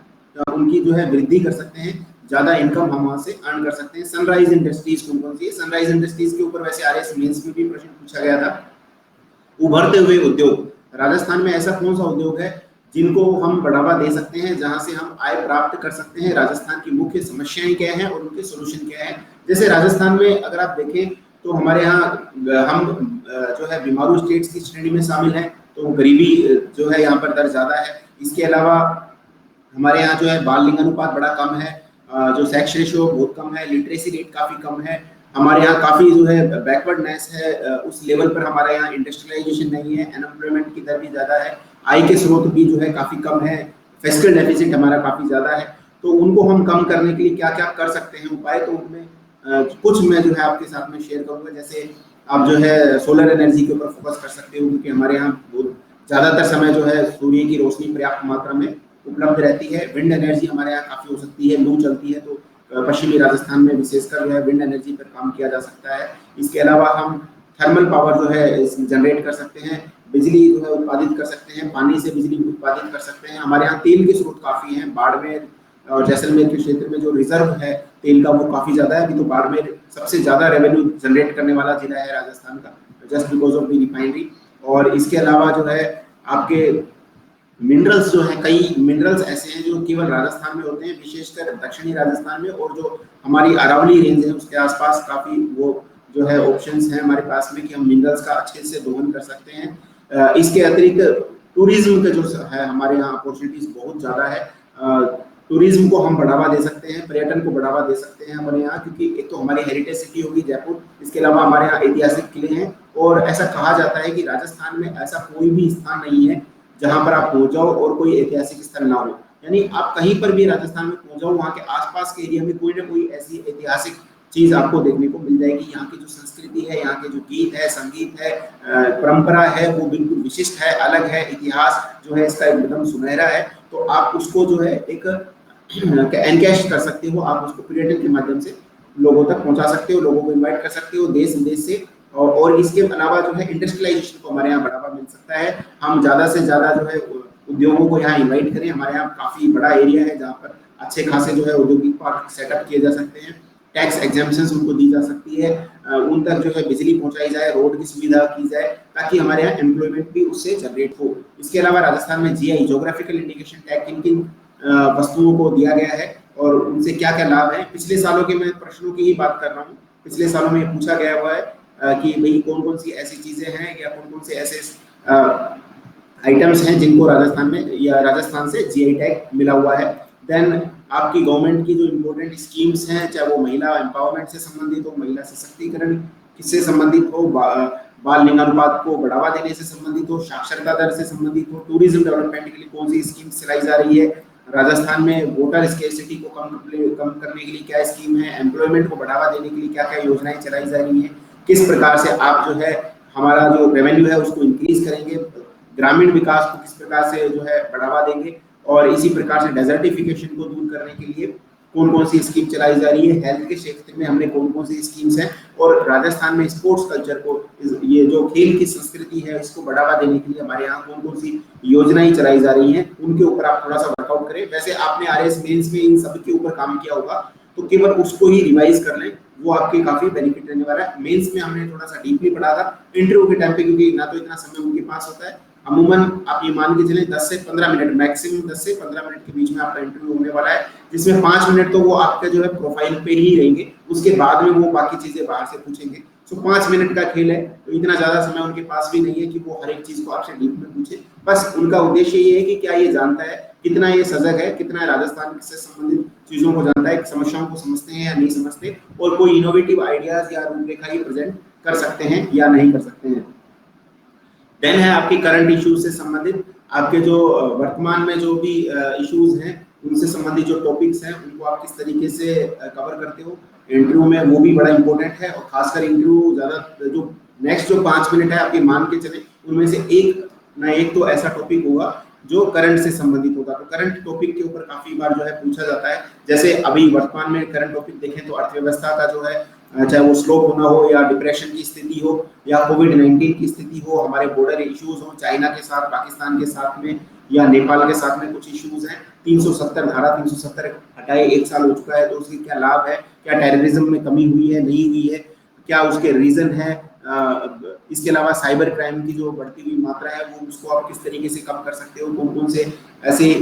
उनकी जो है वृद्धि कर सकते हैं, ज्यादा इनकम हम वहां से अर्न कर सकते हैं। सनराइज इंडस्ट्रीज कौन कौन सी है, सनराइज इंडस्ट्रीज के ऊपर वैसे आरएस मेंस में भी प्रश्न पूछा गया था। उभरते हुए उद्योग, राजस्थान में ऐसा कौन सा उद्योग है जिनको हम बढ़ावा दे सकते हैं, जहां से हम आय प्राप्त कर सकते हैं, राजस्थान की मुख्य समस्याएं क्या हैं और उनके सोल्यूशन क्या है। जैसे राजस्थान में अगर आप देखें तो हमारे यहाँ हम जो है बीमारू स्टेट्स की श्रेणी में शामिल हैं, तो गरीबी जो है यहाँ पर दर ज्यादा है। इसके अलावा हमारे यहाँ जो है बाल लिंगानुपात बड़ा कम है, जो सेक्स रेशियो बहुत कम है, लिटरेसी रेट काफी कम है, हमारे यहाँ काफी जो है बैकवर्डनेस है, उस लेवल पर हमारे यहाँ इंडस्ट्रियलाइजेशन नहीं है, अनएम्प्लॉयमेंट की दर भी ज्यादा है, आय के स्रोत भी जो है काफी कम है, फिस्कल डेफिसिट हमारा काफी ज्यादा है। तो उनको हम कम करने के लिए क्या क्या कर सकते हैं उपाय, तो उनमें कुछ मैं जो है आपके साथ में शेयर करूंगा। जैसे आप जो है सोलर एनर्जी के ऊपर फोकस कर सकते हो, क्योंकि हमारे यहाँ ज्यादातर समय जो है सूर्य की रोशनी पर्याप्त मात्रा में उपलब्ध रहती है। विंड एनर्जी हमारे यहाँ काफी हो सकती है, लू चलती है तो पश्चिमी राजस्थान में विशेषकर जो है विंड एनर्जी पर काम किया जा सकता है। इसके अलावा हम थर्मल पावर जो है जनरेट कर सकते हैं, बिजली जो है उत्पादित कर सकते हैं, पानी से बिजली उत्पादित कर सकते हैं। हमारे यहाँ तेल के स्रोत काफी हैं, बाड़मेर और जैसलमेर के क्षेत्र में जो रिजर्व है तेल का वो काफी ज्यादा है। अभी तो बाड़मेर सबसे ज्यादा रेवेन्यू जनरेट करने वाला जिला है राजस्थान का, just because of the refinery. और इसके अलावा जो है आपके मिनरल्स जो है, कई मिनरल्स ऐसे हैं जो केवल राजस्थान में होते हैं, विशेषकर दक्षिणी राजस्थान में, और जो हमारी अरावली रेंज है उसके आसपास काफी वो जो है ऑप्शंस हैं हमारे पास में कि हम मिनरल्स का अच्छे से दोहन कर सकते हैं। इसके अतिरिक्त टूरिज्म का जो है हमारे यहाँ अपॉर्चुनिटीज बहुत ज्यादा है। टूरिज्म को हम बढ़ावा दे सकते हैं, पर्यटन को बढ़ावा दे सकते हैं हमारे यहाँ, क्योंकि एक तो हमारी हेरिटेज सिटी होगी जयपुर, इसके अलावा हमारे यहाँ ऐतिहासिक किले हैं। और ऐसा कहा जाता है कि राजस्थान में ऐसा कोई भी स्थान नहीं है जहां पर आप पहुंच जाओ और कोई ऐतिहासिक स्थल ना हो, यानी आप कहीं पर भी राजस्थान में पहुंच जाओ, वहां के आसपास के एरिया में कोई ना कोई ऐसी ऐतिहासिक चीज आपको देखने को मिल जाएगी। यहाँ की जो संस्कृति है, यहाँ के जो गीत है, संगीत है, परंपरा है, वो बिल्कुल विशिष्ट है, अलग है। इतिहास जो है इसका एकदम सुनहरा है। तो आप उसको जो है एक एनकैश कर सकते हो, आप उसको पर्यटन के माध्यम से लोगों तक पहुंचा सकते हो, लोगों को इन्वाइट कर सकते हो देश विदेश से। और इसके अलावा जो है इंडस्ट्रियलाइजेशन को हमारे यहाँ बढ़ावा मिल सकता है। हम ज्यादा से ज्यादा जो है उद्योगों को यहाँ इन्वाइट करें। हमारे यहाँ काफी बड़ा एरिया है जहाँ पर अच्छे खासे जो है औद्योगिक पार्क सेटअप किए जा सकते हैं। टैक्स एग्जाम्पशंस उनको दी जा सकती है, उन तक जो है बिजली पहुंचाई जाए, रोड की सुविधा की जाए, ताकि हमारे यहाँ एम्प्लॉयमेंट भी उससे जनरेट हो। इसके अलावा राजस्थान में जीआई जोग्राफिकल इंडिकेशन टैग किन किन वस्तुओं को दिया गया है और उनसे क्या क्या लाभ है। पिछले सालों के मैं प्रश्नों की ही बात कर रहा हूँ। पिछले सालों में पूछा गया हुआ है कि भाई कौन कौन सी ऐसी चीजें हैं या कौन कौन से ऐसे आइटम्स हैं जिनको राजस्थान में या राजस्थान से जीआई टैग मिला हुआ है। देन आपकी गवर्नमेंट की जो इम्पोर्टेंट स्कीम्स हैं, चाहे वो महिला एम्पावरमेंट से संबंधित हो, महिला सशक्तिकरण किससे संबंधित हो, बाल लिंगानुपात को बढ़ावा देने से संबंधित हो, साक्षरता दर से संबंधित हो, टूरिज्म डेवलपमेंट के लिए कौन सी स्कीम चलाई जा रही है, राजस्थान में वोटर स्केर्सिटी को कम करने के लिए क्या स्कीम है, एम्प्लॉयमेंट को बढ़ावा देने के लिए क्या क्या योजनाएं चलाई जा रही हैं, किस प्रकार से आप जो है हमारा जो रेवेन्यू है उसको इंक्रीज करेंगे, ग्रामीण विकास को किस प्रकार से जो है बढ़ावा देंगे, और इसी प्रकार से डेजर्टिफिकेशन को दूर करने के लिए कौन कौन सी स्कीम चलाई जा रही है, हेल्थ के क्षेत्र में हमने कौन कौन सी स्कीम्स हैं, और राजस्थान में स्पोर्ट्स कल्चर को, ये जो खेल की संस्कृति है इसको बढ़ावा देने के लिए हमारे यहाँ कौन कौन सी योजनाएं चलाई जा रही हैं, उनके ऊपर आप थोड़ा सा वर्कआउट करें। वैसे आपने आरएस मेंस में इन सब के ऊपर काम किया होगा, तो केवल उसको ही रिवाइज कर लें, वो आपके काफी बेनिफिट रहने वाला है। मेंस में हमने थोड़ा सा डीपली पढ़ा था, इंटरव्यू के टाइम पे क्योंकि ना तो इतना समय उनके पास होता है, अमूमन आप ये मान के चलें 10 से 15 मिनट, मैक्सिमम 10 से 15 मिनट के बीच में आपका इंटरव्यू होने वाला है, जिसमें 5 मिनट तो वो आपके जो है प्रोफाइल पे ही रहेंगे, उसके बाद में वो बाकी चीजें बाहर से पूछेंगे। तो 5 मिनट का खेल है, तो इतना ज्यादा समय उनके पास भी नहीं है कि वो हर एक चीज को आपसे डीप में पूछे। बस उनका उद्देश्य ये है कि क्या ये जानता है, कितना ये सजग है, कितना राजस्थान से संबंधित चीजों को जानता है, समस्याओं को समझते हैं या नहीं समझते, और कोई इनोवेटिव आइडियाज या रूपरेखा ये प्रेजेंट कर सकते हैं या नहीं कर सकते हैं। देन है आपकी करंट इश्यूज से संबंधित, आपके जो वर्तमान में जो भी इश्यूज हैं उनसे संबंधित जो टॉपिक्स हैं उनको आप किस तरीके से कवर करते हो इंटरव्यू में, वो भी बड़ा इंपॉर्टेंट है। और खासकर इंटरव्यू ज्यादा जो नेक्स्ट जो 5 मिनट है आपके मान के चले, उनमें से एक ना एक तो ऐसा टॉपिक होगा जो करंट से संबंधित होगा। तो करंट टॉपिक के ऊपर काफी बार जो है पूछा जाता है। जैसे अभी वर्तमान में करंट टॉपिक देखें तो अर्थव्यवस्था का जो है, चाहे वो स्लोप होना हो या डिप्रेशन की स्थिति हो या कोविड-19 की स्थिति हो, हमारे बॉर्डर इश्यूज हो, चाइना के साथ, पाकिस्तान के साथ में या नेपाल के साथ में कुछ इश्यूज हैं। 370 धारा 370 हटाए 1 साल हो चुका है, तो उसके क्या लाभ है, क्या टेररिज्म में कमी हुई है, नहीं हुई है, क्या उसके रीजन है। इसके अलावा साइबर क्राइम की जो बढ़ती हुई मात्रा है वो उसको आप किस तरीके से कम कर सकते हो, कौन कौन से ऐसे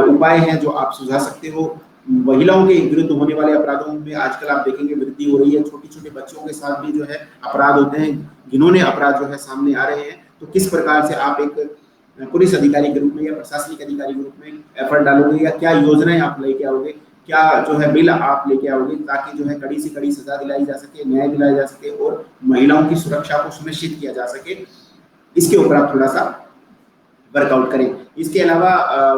उपाय हैं जो आप सुझा सकते हो। महिलाओं के विरुद्ध होने वाले अपराधों में आजकल आप देखेंगे वृद्धि हो रही है, छोटी छोटे बच्चों के साथ भी जो है अपराध होते हैं, घिनौने अपराध जो है सामने आ रहे हैं। तो किस प्रकार से आप एक पुलिस अधिकारी के रूप में या प्रशासनिक अधिकारी के रूप में एफर्ट डालोगे, या क्या योजनाएं आप लेके आओगे, क्या जो है बिल आप लेके आओगे, ताकि जो है कड़ी से कड़ी सजा दिलाई जा सके, न्याय दिलाया जा सके और महिलाओं की सुरक्षा को सुनिश्चित किया जा सके। इसके ऊपर आप थोड़ा सा वर्कआउट करें। इसके अलावा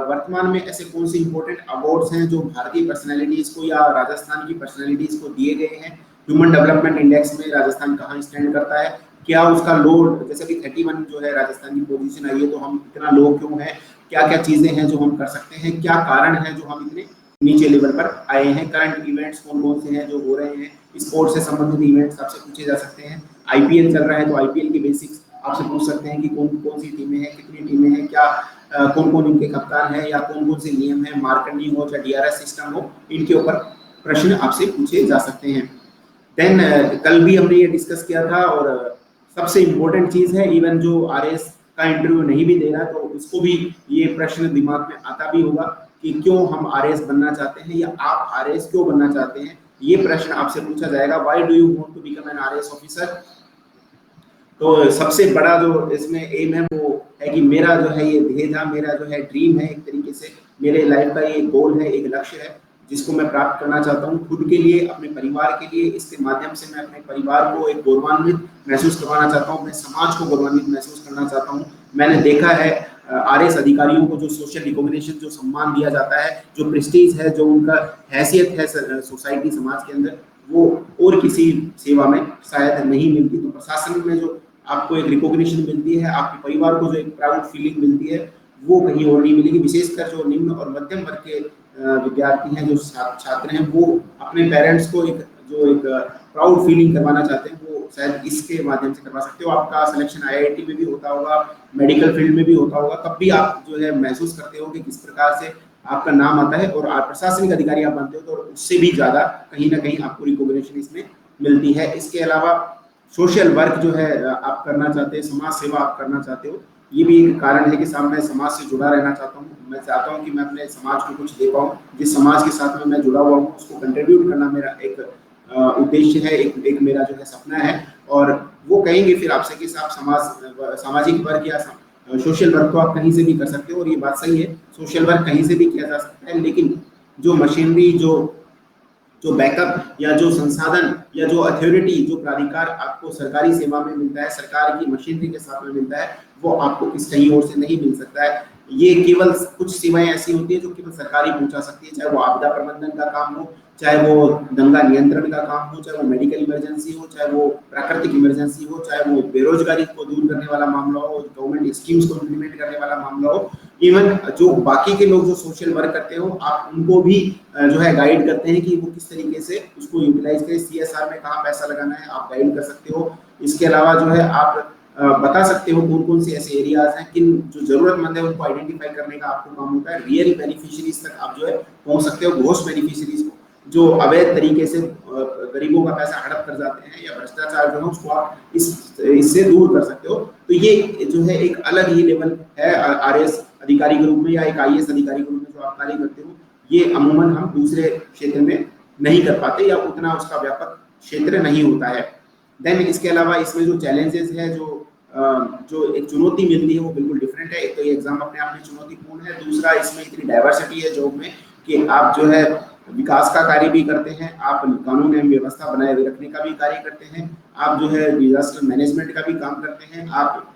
वर्तमान में ऐसे कौन से इंपॉर्टेंट अवार्ड्स हैं जो भारतीय पर्सनैलिटीज को या राजस्थान की पर्सनैलिटीज को दिए गए हैं। ह्यूमन डेवलपमेंट इंडेक्स में राजस्थान कहाँ स्टैंड करता है, क्या उसका लोड, जैसे कि 31 जो है राजस्थान की पोजीशन आई है, तो हम इतना लो क्यों है, क्या क्या चीजें हैं जो हम कर सकते हैं, क्या कारण है जो हम इतने नीचे लेवल पर आए हैं। करंट इवेंट्स कौन कौन से हैं जो हो रहे हैं, स्पोर्ट्स से संबंधित इवेंट्स आपसे पूछे जा सकते हैं। आईपीएल चल रहा है तो आईपीएल की बेसिक्स आपसे पूछ सकते हैं कि कौन कौन सी टीमें हैं, कितनी टीमें हैं, क्या कौन कौन इनके कप्तान हैं, या कौन कौन से नियम हैं, मार्केटिंग हो या डीआरएस सिस्टम हो, इनके ऊपर प्रश्न आपसे पूछे जा सकते हैं। देन कल भी हमने ये डिस्कस किया था, और सबसे इम्पोर्टेंट चीज है, इवन जो आरएस का इंटरव्यू नहीं भी दे रहा तो उसको भी ये प्रश्न दिमाग में आता भी होगा कि क्यों हम आरएस बनना चाहते हैं, या आप आरएस क्यों बनना चाहते हैं, ये प्रश्न आपसे पूछा जाएगा। Why do you want to become an RS officer. तो सबसे बड़ा जो इसमें एम है वो है कि मेरा जो है ये ध्येय था, मेरा जो है ड्रीम है, एक तरीके से मेरे लाइफ का ये गोल है, एक लक्ष्य है जिसको मैं प्राप्त करना चाहता हूँ खुद के लिए, अपने परिवार के लिए। इसके माध्यम से मैं अपने परिवार को एक गौरवान्वित महसूस करवाना चाहता हूँ, अपने समाज को गौरवान्वित महसूस करना चाहता हूँ। मैंने देखा है आरएस अधिकारियों को जो सोशल रिकॉग्निशन, जो सम्मान दिया जाता है, जो प्रेस्टीज है, जो उनका हैसियत है सोसाइटी समाज के अंदर, वो और किसी सेवा में शायद नहीं मिलती। तो प्रशासन में जो आपको एक रिकॉग्निशन मिलती है, आपके परिवार को जो एक प्राउड फीलिंग मिलती है, वो कहीं और नहीं मिलेगी। विशेषकर जो निम्न और मध्यम वर्ग के विद्यार्थी हैं, जो छात्र हैं, वो अपने पेरेंट्स को एक प्राउड फीलिंग करवाना चाहते हैं, वो शायद इसके माध्यम से करवा सकते हो। आपका सिलेक्शन आईआईटी में भी होता होगा, मेडिकल फील्ड में भी होता होगा, तब भी आप जो है महसूस करते हो कि किस प्रकार से आपका नाम आता है और आप प्रशासनिक अधिकारी आप बनते हो, तो उससे भी ज्यादा कहीं ना कहीं आपको रिकॉग्निशन इसमें मिलती है। इसके अलावा सोशल वर्क जो है आप करना चाहते हैं, समाज सेवा आप करना चाहते हो, ये भी एक कारण है कि साहब मैं समाज से जुड़ा रहना चाहता हूँ। मैं चाहता हूँ कि मैं अपने समाज को कुछ दे पाऊँ, जिस समाज के साथ में मैं जुड़ा हुआ हूँ उसको कंट्रीब्यूट करना मेरा एक उद्देश्य है, एक मेरा जो है सपना है। और वो कहेंगे फिर आपसे कि साहब सामाजिक वर्क या सोशल वर्क तो आप कहीं से भी कर सकते हो, और ये बात सही है, सोशल वर्क कहीं से भी किया जा सकता है, लेकिन जो मशीनरी, जो बैकअप या जो संसाधन या जो अथॉरिटी, जो प्राधिकार आपको सरकारी सेवा में मिलता है, सरकार की मशीनरी के साथ में मिलता है, वो आपको किस कहीं और से नहीं मिल सकता है। ये केवल कुछ सेवाएं ऐसी होती है जो केवल सरकारी पहुंचा सकती है, चाहे वो आपदा प्रबंधन का काम हो, चाहे वो दंगा नियंत्रण का काम हो, चाहे वो मेडिकल इमरजेंसी हो, चाहे वो प्राकृतिक इमरजेंसी हो, चाहे वो बेरोजगारी को दूर करने वाला मामला हो, गवर्नमेंट स्कीम्स को इम्प्लीमेंट करने वाला मामला हो। इवन जो बाकी के लोग जो सोशल वर्क करते हो, आप उनको भी जो है गाइड करते हैं कि वो किस तरीके से उसको यूटिलाइज करें, सीएसआर में कहाँ पैसा लगाना है, आप गाइड कर सकते हो। इसके अलावा जो है आप बता सकते हो कौन कौन से ऐसे एरियाज हैं, किन जो जरूरतमंद है उनको आइडेंटिफाई करने का आपको काम होता है। रियल बेनिफिशियरीज तक आप जो है पहुंच सकते हो, घोष बेनिफिशियरीज को, जो अवैध तरीके से गरीबों का पैसा हड़प कर जाते हैं या भ्रष्टाचार जो है उसको आप इससे दूर कर सकते हो। तो ये जो है एक अलग ही लेवल है आरएएस अधिकारी के रूप में या एक आईएएस अधिकारी के रूप में जो आप कार्य करते हो, ये अमूमन हम दूसरे क्षेत्र में नहीं कर पाते या उतना उसका व्यापक क्षेत्र नहीं होता है। देन इसके अलावा इसमें जो चैलेंजेस है, जो एक चुनौती मिलती है, वो बिल्कुल डिफरेंट है। एक तो ये एग्जाम अपने आप में चुनौतीपूर्ण है, दूसरा इसमें इतनी डाइवर्सिटी है जॉब में कि आप जो है विकास का कार्य भी करते हैं, आप कानून एवं व्यवस्था बनाए रखने का भी कार्य करते हैं, आप जो है डिजास्टर मैनेजमेंट का भी काम करते हैं, आप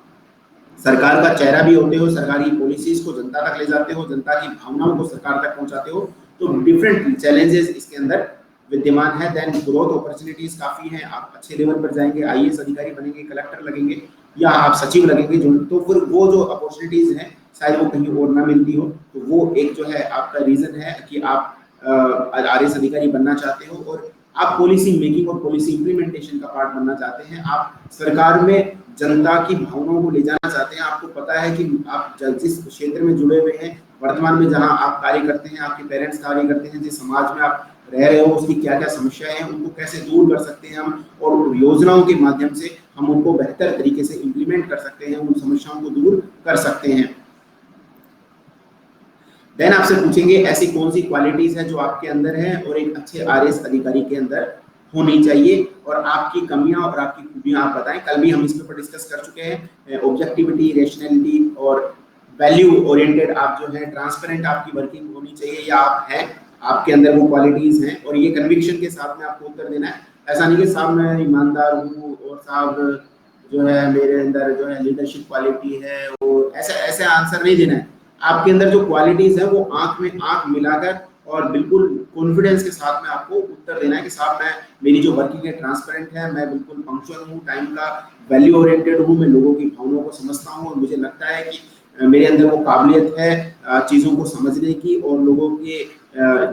सरकार का चेहरा भी होते हो, सरकारी पॉलिसीज को जनता तक ले जाते हो, जनता की भावनाओं को सरकार तक पहुंचाते हो। तो डिफरेंट चैलेंजेस इसके अंदर विद्यमान है। देन ग्रोथ अपॉर्चुनिटीज काफी हैं, आप अच्छे लेवल पर जाएंगे, आईएएस अधिकारी बनेंगे, कलेक्टर लगेंगे या आप सचिव लगेंगे, जो तो फिर वो जो अपॉर्चुनिटीज हैं शायद वो कहीं और ना मिलती हो। तो वो एक जो है आपका रीजन है कि आप आरएएस अधिकारी बनना चाहते हो और आप पॉलिसी मेकिंग और पॉलिसी इंप्लीमेंटेशन का पार्ट बनना चाहते हैं। आप सरकार में जनता की भावनाओं को ले जाना चाहते हैं। आपको पता है कि आप जिस क्षेत्र में जुड़े हुए हैं, वर्तमान में जहां आप कार्य करते हैं, आपके पेरेंट्स कार्य करते हैं, जिस समाज में आप रह रहे हो, उसकी क्या क्या समस्याएं हैं, उनको कैसे दूर कर सकते हैं हम, और योजनाओं के माध्यम से हम उनको बेहतर तरीके से इम्प्लीमेंट कर सकते हैं, उन समस्याओं को दूर कर सकते हैं। देन आपसे पूछेंगे ऐसी कौन सी क्वालिटीज है जो आपके अंदर है और एक अच्छे आरएएस अधिकारी के अंदर होनी चाहिए, और आपकी कमियां और आपकी खूबियां आप बताएं। कल भी हम इसके ऊपर डिस्कस कर चुके हैं, ऑब्जेक्टिविटी, रेशनैलिटी और वैल्यू ओरिएंटेड, आप जो है ट्रांसपेरेंट आपकी वर्किंग होनी चाहिए या आप हैं, आपके अंदर वो क्वालिटीज हैं, और ये कन्विक्शन के साथ में आपको उत्तर देना है। ऐसा नहीं कि साहब मैं ईमानदार हूँ और साहब जो है मेरे अंदर जो है लीडरशिप क्वालिटी है, और ऐसे आंसर नहीं देना है। आपके अंदर जो क्वालिटीज है वो आंख में आंख मिलाकर और बिल्कुल कॉन्फिडेंस के साथ में आपको उत्तर देना है कि साहब मैं, मेरी जो वर्किंग है ट्रांसपेरेंट है, मैं बिल्कुल पंक्चुअल हूँ, टाइम का वैल्यू ओरिएंटेड हूँ, मैं लोगों की भावनाओं को समझता हूँ और मुझे लगता है कि मेरे अंदर वो काबिलियत है चीज़ों को समझने की और लोगों के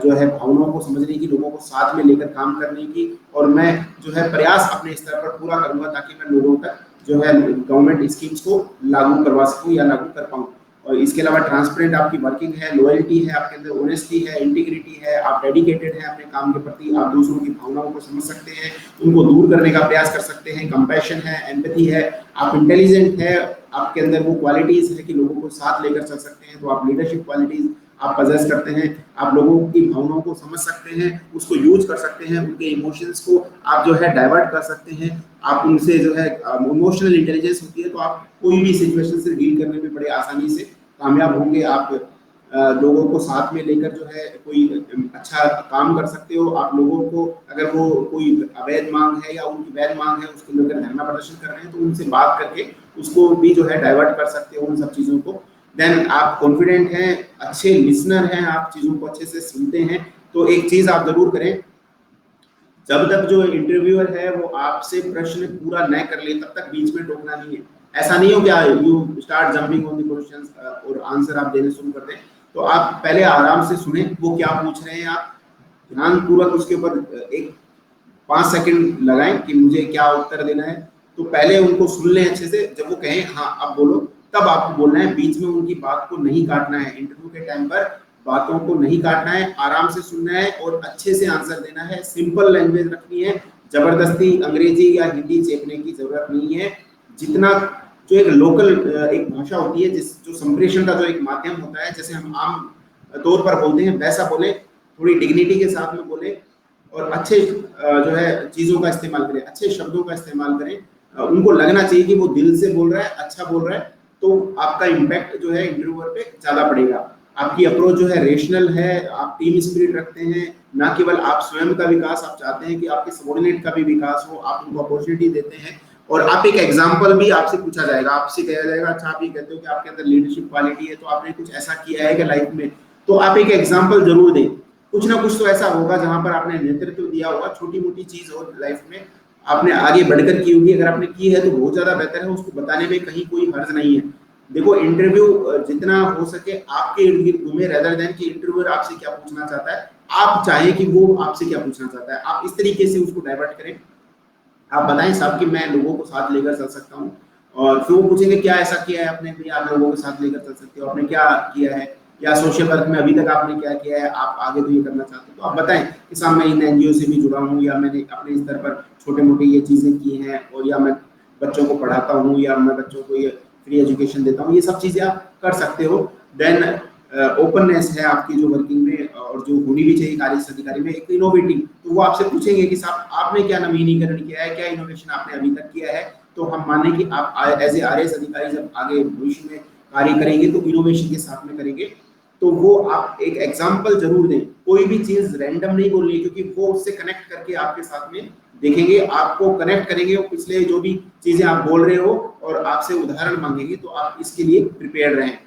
जो है भावनाओं को समझने की, लोगों को साथ में लेकर काम करने की, और मैं जो है प्रयास अपने स्तर पर पूरा करूंगा ताकि मैं लोगों तक जो है गवर्नमेंट स्कीम्स को लागू करवा सकूं या लागू कर पाऊं। और इसके अलावा ट्रांसपेरेंट आपकी वर्किंग है, लॉयल्टी है आपके अंदर, ऑनेस्टी है, इंटीग्रिटी है, आप डेडिकेटेड हैं अपने काम के प्रति, आप दूसरों की भावनाओं को समझ सकते हैं, उनको दूर करने का प्रयास कर सकते हैं, कंपैशन है, एम्पैथी है, आप इंटेलिजेंट है, आपके अंदर वो क्वालिटीज है कि लोगों को साथ लेकर चल सकते हैं, तो आप लीडरशिप क्वालिटीज आप पजेस करते हैं, आप लोगों की भावनाओं को समझ सकते हैं, उसको यूज कर सकते हैं, उनके इमोशंस को आप जो है डाइवर्ट कर सकते हैं, आप उनसे जो है इमोशनल इंटेलिजेंस होती है, तो आप कोई भी सिचुएशन से डील करने में बड़े आसानी से कामयाब होंगे। आप लोगों को साथ में लेकर जो है कोई अच्छा काम कर सकते हो। आप लोगों को अगर वो कोई अवैध मांग है या उनकी वैध मांग है उसको लेकर धरना प्रदर्शन कर रहे हैं, तो उनसे बात करके उसको भी जो है डाइवर्ट कर सकते हो उन सब चीज़ों को। देन आप कॉन्फिडेंट हैं, अच्छे लिसनर हैं, आप चीज़ों को अच्छे से सुनते हैं। तो एक चीज़ आप जरूर करें जब तक जो इंटरव्यूअर है वो आपसे प्रश्न पूरा न कर ले तब तक बीच में टोकना नहीं है। ऐसा नहीं हो कि you start jumping on the questions और आंसर आप देने शुरू कर दें। तो आप पहले आराम से सुने वो क्या पूछ रहे हैं, आप ध्यानपूर्वक उसके ऊपर एक 5 सेकंड लगाएं कि मुझे क्या उत्तर देना है। तो पहले उनको सुन लें अच्छे से, जब वो कहें हाँ अब बोलो, तब आपको बोलना है। बीच में उनकी बात को नहीं काटना है, इंटरव्यू के टाइम पर बातों को नहीं काटना है, आराम से सुनना है और अच्छे से आंसर देना है। सिंपल लैंग्वेज रखनी है, जबरदस्ती अंग्रेजी या हिंदी चेपने की जरूरत नहीं है। जितना जो एक लोकल एक भाषा होती है, जो संप्रेषण का जो एक माध्यम होता है, जैसे हम आम तौर पर बोलते हैं वैसा बोले, थोड़ी डिग्निटी के साथ में बोले और अच्छे जो है चीजों का इस्तेमाल करें, अच्छे शब्दों का इस्तेमाल करें। उनको लगना चाहिए कि वो दिल से बोल रहा है, अच्छा बोल रहा है, तो आपका इम्पैक्ट जो है इंटरव्यूअर पे ज्यादा पड़ेगा। आपकी अप्रोच जो है रेशनल है, आप टीम स्पिरिट रखते हैं, ना केवल आप स्वयं का विकास, आप चाहते हैं कि आपके सबॉर्डिनेट का भी विकास हो, आप उनको अपॉर्चुनिटी देते हैं। और आप एक एग्जाम्पल भी आपसे पूछा जाएगा, आपसे कहा जाएगा अच्छा आप ये कहते हो कि आपके अंदर लीडरशिप क्वालिटी है, तो आपने कुछ ऐसा किया है कि लाइफ में, तो आप एक एग्जाम्पल जरूर दें। कुछ ना कुछ तो ऐसा होगा जहां पर आपने नेतृत्व दिया होगा, छोटी मोटी चीज हो लाइफ में आपने आगे बढ़कर की होगी, अगर आपने की है तो बहुत ज्यादा बेहतर है, उसको बताने में कहीं कोई हर्ज नहीं है। देखो इंटरव्यू जितना हो सके आपके इर्द गिर्द घूमे, रेदर देन कि इंटरव्यूअर आपसे क्या पूछना चाहता है, आप चाहें कि वो आपसे क्या पूछना चाहता है, आप इस तरीके से उसको डाइवर्ट करें। आप बताएं साहब कि मैं लोगों को साथ लेकर चल सकता हूँ, और फिर वो पूछेंगे क्या ऐसा किया है आपने, आप लोगों के साथ लेकर चल सकते हो, आपने क्या किया है, या सोशल वर्क में अभी तक आपने क्या किया है, आप आगे तो ये करना चाहते हो, तो आप बताएं कि साहब मैं इन एनजीओ से भी जुड़ा हूँ, या मैंने अपने स्तर पर छोटे मोटे ये चीजें की हैं, और या मैं बच्चों को पढ़ाता हूँ, या मैं बच्चों को ये फ्री एजुकेशन देता हूँ, ये सब चीजें आप कर सकते हो। देन ओपननेस है आपकी जो वर्किंग में, और जो होनी भी चाहिए कार्य अधिकारी में, एक इनोवेटिव, तो वो आपसे पूछेंगे कि साहब आपने क्या नवीनीकरण किया है, क्या इनोवेशन आपने अभी तक किया है। तो हम माने कि आप एज ए आरएएस अधिकारी जब आगे भविष्य में कार्य करेंगे तो इनोवेशन के साथ में करेंगे, तो वो आप एक एग्जाम्पल जरूर दें। कोई भी चीज रैंडम नहीं बोलनी है, क्योंकि वो उससे कनेक्ट करके आपके साथ में देखेंगे, आपको कनेक्ट करेंगे, और पिछले जो भी चीजें आप बोल रहे हो और आपसे उदाहरण मांगेंगे, तो आप इसके लिए प्रिपेयर रहें।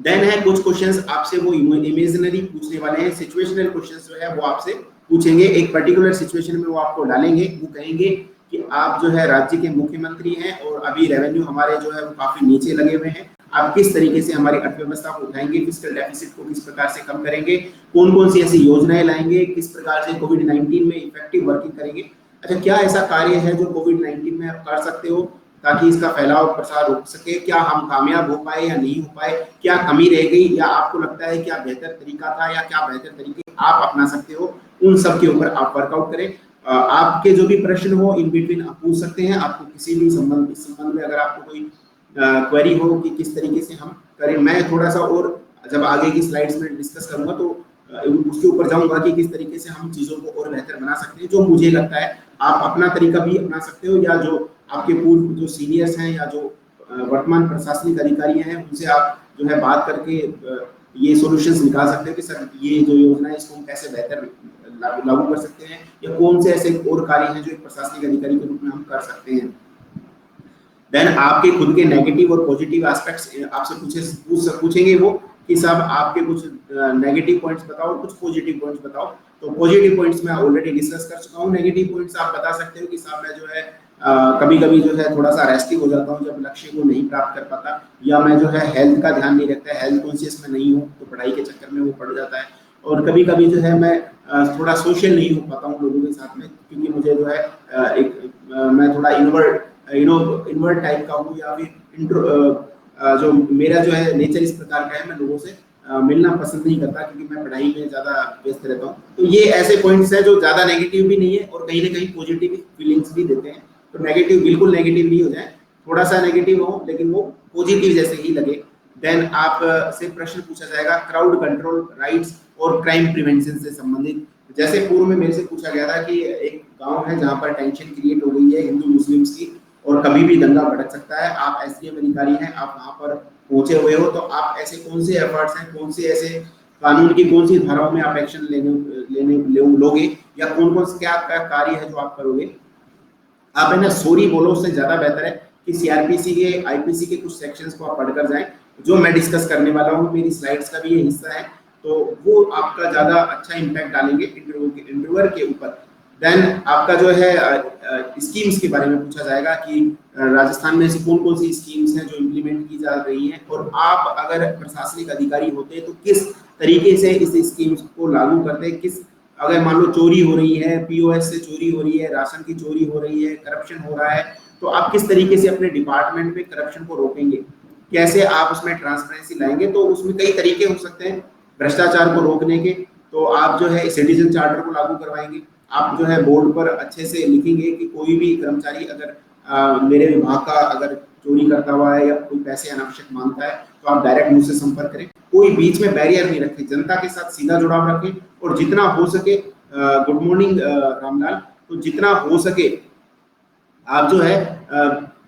देन है कुछ क्वेश्चंस आपसे वो इमेजिनरी पूछने वाले हैं, सिचुएशनल क्वेश्चंस जो है वो आपसे पूछेंगे, एक पर्टिकुलर सिचुएशन में वो आपको डालेंगे, वो कहेंगे कि आप जो है राज्य के मुख्यमंत्री हैं और अभी रेवेन्यू हमारे जो है वो काफी नीचे लगे हुए हैं, आप किस तरीके से हमारी अर्थव्यवस्था को उठाएंगे, फिस्कल डेफिसिट को किस प्रकार से कम करेंगे, कौन कौन सी ऐसी योजनाएं लाएंगे, किस प्रकार से कोविड-19 में इफेक्टिव वर्किंग करेंगे। अच्छा क्या ऐसा कार्य है जो कोविड-19 में आप कर सकते हो ताकि इसका फैलाव प्रसार रोक सके, क्या हम कामयाब हो पाए या नहीं हो पाए, क्या कमी रह गई, या आपको लगता है क्या बेहतर तरीका था, या क्या बेहतर तरीके आप अपना सकते हो, उन सब के ऊपर आप वर्कआउट करें। आपके जो भी प्रश्न हो इन बिटवीन आप पूछ सकते हैं, आपको किसी भी संबंध में अगर आपको कोई क्वेरी हो कि किस तरीके से हम करें, मैं थोड़ा सा और जब आगे की स्लाइड्स में डिस्कस करूंगा तो उसके ऊपर जाऊंगा कि किस तरीके से हम चीजों को और बेहतर बना सकते हैं। जो मुझे लगता है आप अपना तरीका भी अपना सकते हो, या जो आपके पूर्व जो सीनियर्स हैं या जो वर्तमान प्रशासनिक अधिकारी हैं उनसे आप जो है बात करके ये सॉल्यूशंस निकाल सकते हो कि सर ये जो योजना है इसको हम कैसे बेहतर लागू कर सकते हैं, या कौन से ऐसे और कार्य हैं जो एक प्रशासनिक अधिकारी के रूप में हम कर सकते हैं। देन आपके खुद के नेगेटिव और पॉजिटिव एस्पेक्ट्स आपसे पूछेंगे वो कि साहब आपके कुछ नेगेटिव पॉइंट्स बताओ, कुछ पॉजिटिव पॉइंट्स बताओ। तो पॉजिटिव पॉइंट्स मैं ऑलरेडी डिस्कस कर चुका हूँ, नेगेटिव पॉइंट्स आप बता सकते हो कि साहब मैं जो है कभी कभी जो है थोड़ा सा रेस्टिव हो जाता हूँ जब लक्ष्य को नहीं प्राप्त कर पाता, या मैं जो है हेल्थ का ध्यान नहीं रखता, हेल्थ कॉन्शियस में नहीं हूँ, तो पढ़ाई के चक्कर में वो पड़ जाता है। और कभी कभी जो है मैं थोड़ा सोशल नहीं हो पाता हूँ लोगों के साथ में, क्योंकि मुझे जो है मैं थोड़ा इनवर्ट टाइप का हूँ, या फिर जो मेरा जो है नेचर इस प्रकार का है, मैं लोगों से मिलना पसंद नहीं करता क्योंकि मैं पढ़ाई में ज्यादा व्यस्त रहता हूँ। तो ये ऐसे पॉइंट्स हैं जो ज्यादा नेगेटिव भी नहीं है और कहीं ना कहीं पॉजिटिव फीलिंग्स भी देते हैं। तो नेगेटिव बिल्कुल नेगेटिव नहीं हो जाए, थोड़ा सा नेगेटिव हो लेकिन वो पॉजिटिव जैसे ही लगे। देन आप से प्रश्न पूछा जाएगा क्राउड कंट्रोल, राइट्स और क्राइम प्रिवेंशन से संबंधित। जैसे पूर्व में मेरे से पूछा गया था कि एक गांव है जहां पर टेंशन क्रिएट हो गई है हिंदू मुस्लिम्स की और कभी भी दंगा भड़क सकता है, आप एसडीएम अधिकारी हैं, आप वहां पर पहुंचे हुए हो, तो आप ऐसे कौन से एफर्ट्स हैं, कौन से ऐसे कानून की कौन सी धाराओं में आप एक्शन लोगे, या कौन कौन से क्या कार्य है जो आप करोगे। आप है ना सॉरी बोलो, उससे ज्यादा बेहतर है कि सीआरपीसी के आईपीसी के कुछ सेक्शंस को आप पढ़कर जाएं, जो मैं डिस्कस करने वाला हूँ, मेरी स्लाइड्स का भी ये हिस्सा है। तो वो आपका ज़्यादा अच्छा इम्पैक्ट डालेंगे इंटरव्यूअर के ऊपर। देन आपका जो है स्कीम्स के बारे में पूछा जाएगा कि राजस्थान में ऐसी कौन कौन सी स्कीम्स हैं जो इम्प्लीमेंट की जा रही हैं, और आप अगर प्रशासनिक अधिकारी होते तो किस तरीके से इस स्कीम्स को लागू करते, किस अगर मान लो चोरी हो रही है, पीओएस से चोरी हो रही है, राशन की चोरी हो रही है, करप्शन हो रहा है, तो आप किस तरीके से अपने डिपार्टमेंट में करप्शन को रोकेंगे, कैसे आप उसमें ट्रांसपेरेंसी लाएंगे। तो उसमें कई तरीके हो सकते हैं भ्रष्टाचार को रोकने के। तो आप जो है सिटीजन चार्टर को लागू करवाएंगे, आप जो है बोर्ड पर अच्छे से लिखेंगे कि कोई भी कर्मचारी अगर मेरे विभाग का अगर चोरी करता हुआ है या कोई पैसे अनावश्यक मांगता है तो आप डायरेक्ट मुझसे संपर्क करें। कोई बीच में बैरियर नहीं रखें, जनता के साथ सीधा जुड़ाव रखें, और जितना हो सके गुड मॉर्निंग रामलाल, तो जितना हो सके आप जो है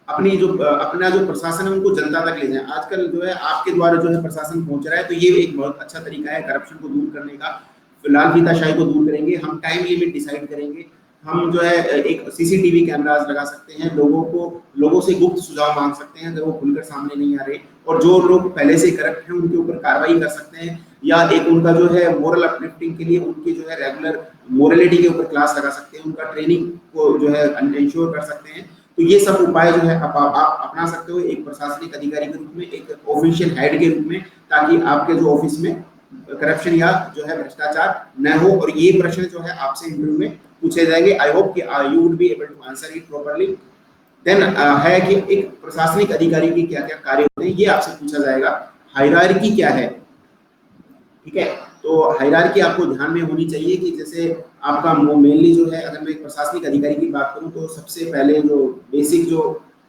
अपनी जो अपना जो प्रशासन है उनको जनता तक ले जाएं। आजकल जो है आपके द्वारा जो है प्रशासन पहुंच रहा है, तो ये एक बहुत अच्छा तरीका है करप्शन को दूर करने का। लाल फीताशाही को दूर करेंगे, हम टाइम लिमिट डिसाइड करेंगे, हम जो है एक सीसीटीवी कैमरास लगा सकते हैं, लोगों से गुप्त सुझाव मांग सकते हैं अगर वो खुलकर सामने नहीं आ रहे, और जो लोग पहले से करप्ट हैं उनके ऊपर कार्रवाई कर सकते हैं, या एक उनका जो है मोरल अपलिफ्टिंग के लिए उनकी जो है रेगुलर मोरलिटी के ऊपर क्लास लगा सकते हैं, उनका ट्रेनिंग को जो है इंश्योर कर सकते हैं। तो ये सब उपाय जो है आप अपना सकते हो एक प्रशासनिक अधिकारी के रूप में, एक ऑफिशियल हेड के रूप में, ताकि आपके जो ऑफिस में करप्शन या जो है भ्रष्टाचार न हो। और ये प्रश्न जो है आपसे इंटरव्यू में पूछे जाएंगे। आई होप कि you would be able to answer it properly. Then है कि एक प्रशासनिक अधिकारी के क्या क्या कार्य होते हैं, ये आपसे पूछा जाएगा। हायरार्की क्या है, ठीक है। तो हायरार्की आपको ध्यान में होनी चाहिए कि जैसे आपका मेनली जो है, अगर मैं एक प्रशासनिक अधिकारी की बात करूं तो सबसे पहले जो बेसिक जो